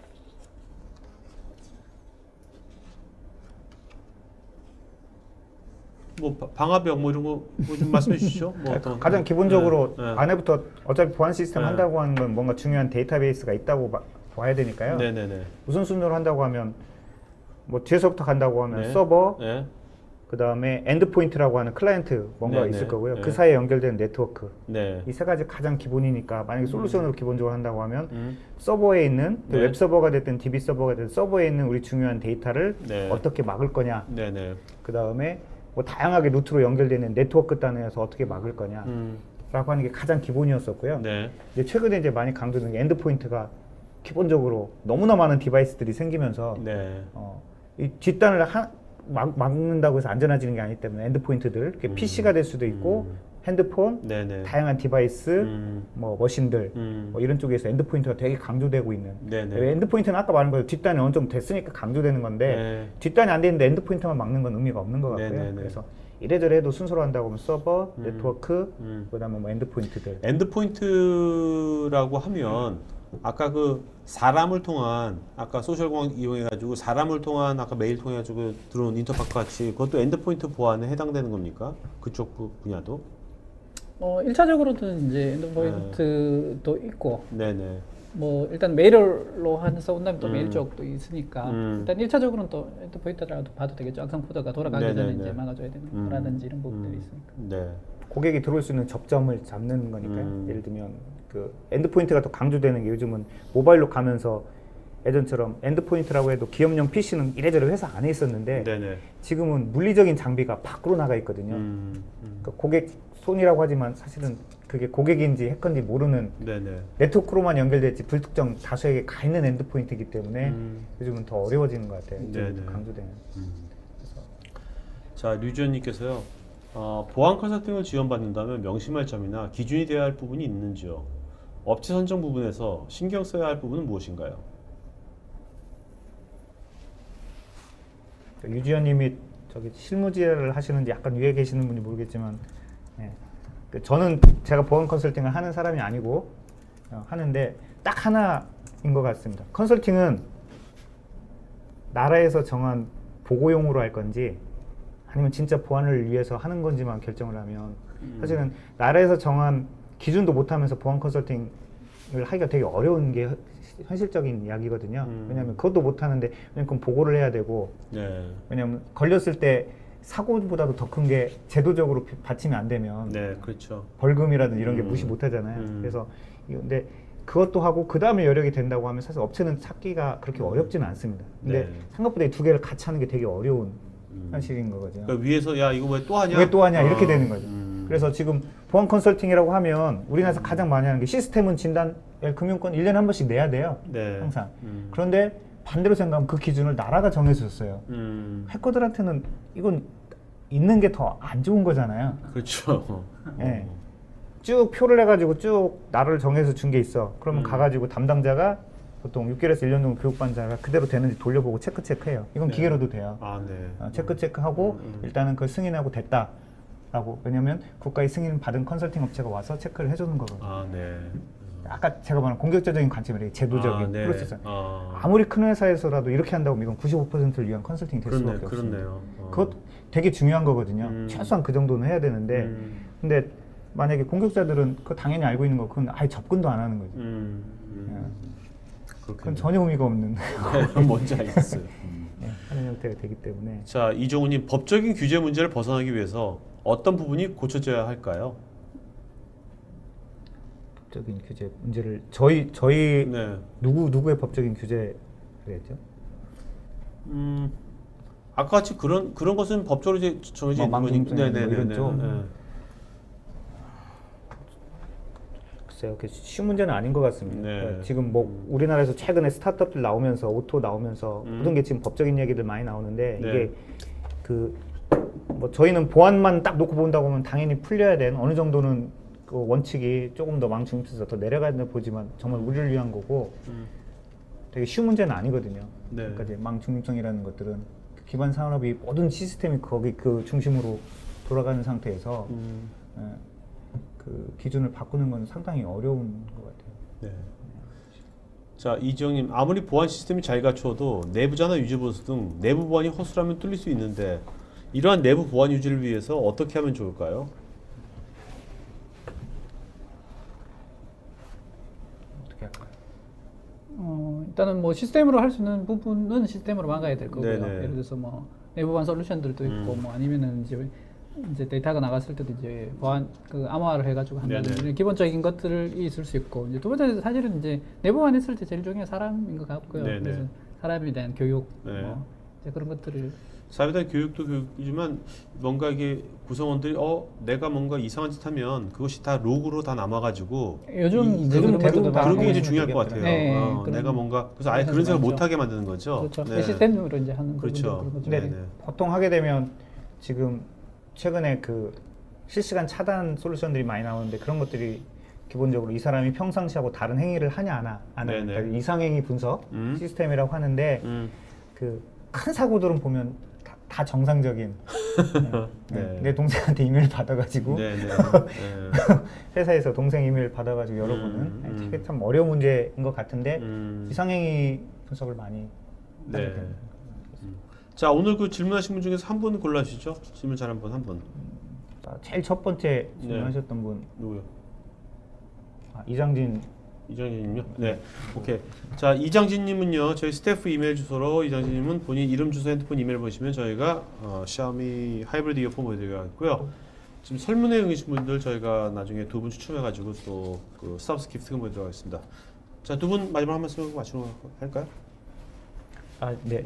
[SPEAKER 1] 뭐 방화벽 뭐 이런 거 뭐 좀 말씀해 주시죠. 뭐 어떤
[SPEAKER 2] 가장 기본적으로 안에부터 어차피 보안 시스템 한다고 하는 건 뭔가 중요한 데이터베이스가 있다고 봐야 되니까요.
[SPEAKER 1] 네네네.
[SPEAKER 2] 우선순위로 한다고 하면 뭐 뒤에서부터 간다고 하면 서버, 그 다음에 엔드포인트라고 하는 클라이언트 뭔가가 있을 거고요. 그 사이에 연결되는 네트워크. 이 세 가지 가장 기본이니까, 만약에 솔루션으로 기본적으로 한다고 하면 서버에 있는 웹 서버가 됐든 DB 서버가 됐든 서버에 있는 우리 중요한 데이터를 어떻게 막을 거냐. 그 다음에 뭐 다양하게 루트로 연결되는 네트워크 단에서 어떻게 막을 거냐 라고 하는 게 가장 기본이었었고요. 이제 최근에 이제 많이 강조되는 게 엔드포인트가 기본적으로 너무나 많은 디바이스들이 생기면서 이 뒷단을 막는다고 해서 안전해지는 게 아니기 때문에 엔드포인트들, PC가 될 수도 있고 핸드폰, 다양한 디바이스, 뭐 머신들, 뭐 이런 쪽에서 엔드포인트가 되게 강조되고 있는. 엔드포인트는 아까 말한 거예요. 뒷단이 어느 정도 됐으니까 강조되는 건데 뒷단이 안 되는데 엔드포인트만 막는 건 의미가 없는 것 같고요. 그래서 이래저래 해도 순서로 한다고 하면 서버, 네트워크, 그다음에 뭐 엔드포인트들.
[SPEAKER 1] 엔드포인트라고 하면 아까 그 사람을 통한, 아까 소셜공학 이용해가지고 사람을 통한, 아까 메일 통해가지고 들어온 인터파크 같이 그것도 엔드포인트 보안에 해당되는 겁니까? 그쪽 분야도?
[SPEAKER 3] 1차적으로는 이제 엔드포인트도 있고, 뭐 일단 메일로 해서 온다면 또 메일 쪽도 있으니까 일단 1차적으로는 또 엔드포인트라도 봐도 되겠죠. 악성 코드가 돌아가기 전에 이제 막아줘야 되는 거라든지 이런 부분들이 있으니까.
[SPEAKER 2] 고객이 들어올 수 있는 접점을 잡는 거니까요. 예를 들면 그 엔드포인트가 더 강조되는 게, 요즘은 모바일로 가면서 예전처럼 엔드포인트라고 해도 기업용 PC는 이래저래 회사 안에 있었는데 지금은 물리적인 장비가 밖으로 나가 있거든요. 그러니까 고객 손이라고 하지만 사실은 그게 고객인지 해커인지 모르는 네트워크로만 연결될지 불특정 다수에게 가 있는 엔드포인트이기 때문에 요즘은 더 어려워지는 것 같아요. 강조되는.
[SPEAKER 1] 자, 류지원님께서요. 보안 컨설팅을 지원받는다면 명심할 점이나 기준이 되어야 할 부분이 있는지요? 업체 선정 부분에서 신경 써야 할 부분은 무엇인가요?
[SPEAKER 2] 유지현님이 저기 실무지를 하시는지 약간 위에 계시는 분이 모르겠지만, 저는 제가 보안 컨설팅을 하는 사람이 아니고 하는데 딱 하나인 것 같습니다. 컨설팅은 나라에서 정한 보고용으로 할 건지 아니면 진짜 보안을 위해서 하는 건지만 결정을 하면 사실은 나라에서 정한 기준도 못하면서 보안 컨설팅을 하기가 되게 어려운 게 현실적인 이야기거든요. 왜냐하면 그것도 못하는데 왜냐면 그건 보고를 해야 되고
[SPEAKER 1] 네.
[SPEAKER 2] 왜냐하면 걸렸을 때 사고보다도 더 큰 게 제도적으로 받치면 안 되면
[SPEAKER 1] 네, 그렇죠.
[SPEAKER 2] 벌금이라든 이런 게 무시 못하잖아요. 그래서 근데 그것도 하고 그 다음에 여력이 된다고 하면 사실 업체는 찾기가 그렇게 어렵지는 않습니다. 근데
[SPEAKER 1] 네.
[SPEAKER 2] 생각보다 이 두 개를 같이 하는 게 되게 어려운 현실인 거거든요.
[SPEAKER 1] 그러니까 위에서 야 이거 왜 또 하냐?
[SPEAKER 2] 왜 또 하냐 이렇게
[SPEAKER 1] 아,
[SPEAKER 2] 되는 거죠. 그래서 지금 보안 컨설팅이라고 하면 우리나라에서 가장 많이 하는 게 시스템은 진단 금융권 1년에 한 번씩 내야 돼요.
[SPEAKER 1] 네.
[SPEAKER 2] 항상. 그런데 반대로 생각하면 그 기준을 나라가 정해줬어요. 해커들한테는 이건 있는 게 더 안 좋은 거잖아요.
[SPEAKER 1] 그렇죠.
[SPEAKER 2] 예. 쭉 표를 해가지고 쭉 나라를 정해서 준 게 있어. 그러면 가가지고 담당자가 보통 6개월에서 1년 정도 교육받은 자가 그대로 되는지 돌려보고 체크해요. 이건
[SPEAKER 1] 네.
[SPEAKER 2] 기계로도 돼요.
[SPEAKER 1] 아, 네.
[SPEAKER 2] 체크하고 일단은 그걸 승인하고 됐다라고. 왜냐면 국가의 승인 받은 컨설팅 업체가 와서 체크를 해주는 거거든요.
[SPEAKER 1] 아, 네.
[SPEAKER 2] 아까 제가 말한 공격적인 관점이라 제도적인
[SPEAKER 1] 아, 네.
[SPEAKER 2] 프로세스.
[SPEAKER 1] 아.
[SPEAKER 2] 아무리 큰 회사에서라도 이렇게 한다고 이건 95%를 위한 컨설팅이 될 수밖에 없어요.
[SPEAKER 1] 그렇네요.
[SPEAKER 2] 그것 되게 중요한 거거든요. 최소한 그 정도는 해야 되는데, 근데 만약에 공격자들은 그거 당연히 알고 있는 거, 그건 아예 접근도 안 하는 거죠. 그건 전혀 의미가 없는
[SPEAKER 1] 뭔지 알겠어요.
[SPEAKER 2] 하는 형태가 되기 때문에.
[SPEAKER 1] 자, 이종우님, 법적인 규제 문제를 벗어나기 위해서 어떤 부분이 고쳐져야 할까요?
[SPEAKER 2] 법적인 규제 문제를 저희
[SPEAKER 1] 네.
[SPEAKER 2] 누구의 법적인 규제를 했죠?
[SPEAKER 1] 아까 같이 그런 것은 법적으로 이제 정해져 있는 거니까.
[SPEAKER 2] 이런 쪽. 글쎄요, 쉬운 문제는 아닌 것 같습니다.
[SPEAKER 1] 네.
[SPEAKER 2] 그러니까 지금 뭐 우리나라에서 최근에 스타트업들 나오면서 오토 나오면서 모든 게 지금 법적인 얘기들 많이 나오는데
[SPEAKER 1] 네.
[SPEAKER 2] 이게 뭐 저희는 보안만 딱 놓고 본다고 하면 당연히 풀려야 되는 어느 정도는 그 원칙이 조금 더 망중입해서 더 내려가야 된다 보지만 정말 우리를 위한 거고 되게 쉬운 문제는 아니거든요.
[SPEAKER 1] 네.
[SPEAKER 2] 그러니까 이제 망중립성이라는 것들은 기반 산업이 모든 시스템이 거기 그 중심으로 돌아가는 상태에서 그 기준을 바꾸는 건 상당히 어려운 것 같아요.
[SPEAKER 1] 네. 자, 이지영님, 아무리 보안 시스템이 잘 갖춰도 내부자나 유지보수 등 내부 보안이 허술하면 뚫릴 수 있는데 이러한 내부 보안 유지를 위해서 어떻게 하면 좋을까요?
[SPEAKER 2] 어떻게 할까요?
[SPEAKER 3] 일단은 뭐 시스템으로 할 수 있는 부분은 시스템으로 막아야 될 거고요.
[SPEAKER 1] 네네.
[SPEAKER 3] 예를 들어서 뭐 내부 보안 솔루션들도 있고 뭐 아니면은 이제 데이터가 나갔을 때도 이제 보안 그 암호화를 해가지고 한다는
[SPEAKER 1] 네네.
[SPEAKER 3] 이런 기본적인 것들이 있을 수 있고 이제 두 번째 사실은 이제 내부 보안 했을 때 제일 중요한 사람인 것 같고요.
[SPEAKER 1] 네네.
[SPEAKER 3] 그래서 사람에 대한 교육
[SPEAKER 1] 네.
[SPEAKER 3] 뭐 이제 그런 것들을
[SPEAKER 1] 사회에 대한 교육도 교육이지만 뭔가 이게 구성원들이 내가 뭔가 이상한 짓 하면 그것이 다 로그로 다 남아가지고
[SPEAKER 3] 요즘
[SPEAKER 2] 대부분
[SPEAKER 1] 그런
[SPEAKER 2] 많이
[SPEAKER 1] 게 이제
[SPEAKER 2] 하시는
[SPEAKER 1] 중요할 것
[SPEAKER 2] 되겠더라고요.
[SPEAKER 1] 같아요.
[SPEAKER 3] 네, 그런
[SPEAKER 1] 내가 뭔가 그래서 아예 그런
[SPEAKER 3] 그런
[SPEAKER 1] 생각
[SPEAKER 3] 많죠.
[SPEAKER 1] 못하게 만드는 거죠.
[SPEAKER 3] 그렇죠.
[SPEAKER 1] 네.
[SPEAKER 3] 시스템으로 이제 하는
[SPEAKER 1] 그렇죠.
[SPEAKER 3] 부분들 그런 거죠.
[SPEAKER 2] 근데
[SPEAKER 1] 네네.
[SPEAKER 2] 보통 하게 되면 지금 최근에 그 실시간 차단 솔루션들이 많이 나오는데 그런 것들이 기본적으로 이 사람이 평상시하고 다른 행위를 하냐 안 하냐
[SPEAKER 1] 네네.
[SPEAKER 2] 그러니까 이상행위 분석 시스템이라고 하는데 그 큰 사고들은 보면 다 정상적인
[SPEAKER 1] 네.
[SPEAKER 2] 내 동생한테 이메일 받아가지고
[SPEAKER 1] 네네. 네.
[SPEAKER 2] 회사에서 동생 이메일 받아가지고 열어보는 되게 참 어려운 문제인 것 같은데 이상행위 분석을 많이 하게
[SPEAKER 1] 네.
[SPEAKER 2] 됩니다.
[SPEAKER 1] 자, 오늘 그 질문하신 분 중에서 한 분 골라주시죠. 질문 잘한 분 한 분.
[SPEAKER 2] 자, 제일 첫 번째 질문하셨던 분
[SPEAKER 1] 누구요?
[SPEAKER 2] 이장진
[SPEAKER 1] 이장진님요? 네. 오케이. 자, 이장진님은요, 저희 스태프 이메일 주소로 이장진님은 본인 이름, 주소, 핸드폰 이메일 보시면 저희가 샤오미 하이브리드 이어폰 보여드리고요. 지금 설문에 응하신 분들 저희가 나중에 두 분 추첨해가지고 또 그 스타벅스 기프트권 보여드리겠습니다. 자, 두 분 마지막 한 말씀 하고 맞추는 거 할까요?
[SPEAKER 2] 네.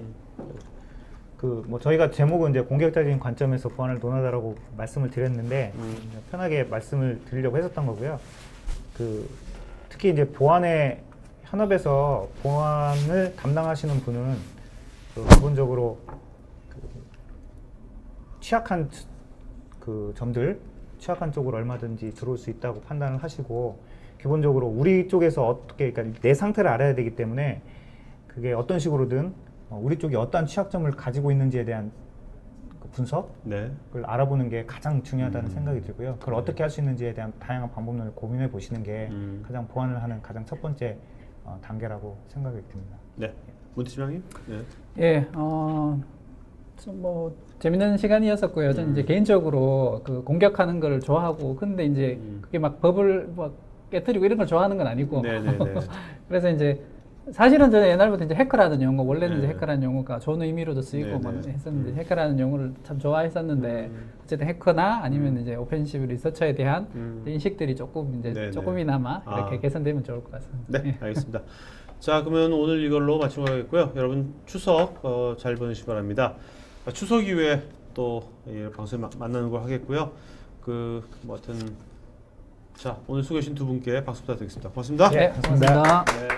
[SPEAKER 2] 그 뭐 저희가 제목은 이제 공격적인 관점에서 보안을 논하다라고 말씀을 드렸는데 편하게 말씀을 드리려고 했었던 거고요. 그 특히 이제 보안의 현업에서 보안을 담당하시는 분은 그 기본적으로 그 취약한 그 점들, 취약한 쪽으로 얼마든지 들어올 수 있다고 판단을 하시고 기본적으로 우리 쪽에서 어떻게 그러니까 내 상태를 알아야 되기 때문에 그게 어떤 식으로든 우리 쪽이 어떠한 취약점을 가지고 있는지에 대한 그 분석을
[SPEAKER 1] 네.
[SPEAKER 2] 알아보는 게 가장 중요하다는 생각이 들고요. 그걸 어떻게 할 수 있는지에 대한 다양한 방법론을 고민해 보시는 게 가장 보완을 하는 가장 첫 번째 단계라고 생각이 듭니다.
[SPEAKER 1] 네. 문태심장님? 네.
[SPEAKER 3] 예, 뭐 재밌는 시간이었었고요. 저는 이제 개인적으로 그 공격하는 걸 좋아하고, 근데 이제 그게 막 법을 막 깨뜨리고 이런 걸 좋아하는 건 아니고.
[SPEAKER 1] 네네네.
[SPEAKER 3] 그래서 이제 사실은 저는 옛날부터 이제 해커라는 용어, 원래는 이제
[SPEAKER 1] 네.
[SPEAKER 3] 해커라는 용어가 좋은 의미로도 쓰이고
[SPEAKER 1] 네네.
[SPEAKER 3] 막 했었는데, 해커라는 용어를 참 좋아했었는데, 어쨌든 해커나 아니면 이제 오펜시브 리서처에 대한 인식들이 조금 이제
[SPEAKER 1] 네네.
[SPEAKER 3] 조금이나마 이렇게
[SPEAKER 1] 아.
[SPEAKER 3] 개선되면 좋을 것 같습니다.
[SPEAKER 1] 네, 알겠습니다. 자, 그러면 오늘 이걸로 마치도록 하겠고요. 여러분 추석 잘 보내시기 바랍니다. 추석 이후에 또 방송에 만나는 걸 하겠고요. 뭐 하여튼 자, 오늘 수고하신 두 분께 박수 부탁드리겠습니다. 고맙습니다.
[SPEAKER 3] 네, 고맙습니다.
[SPEAKER 1] 네.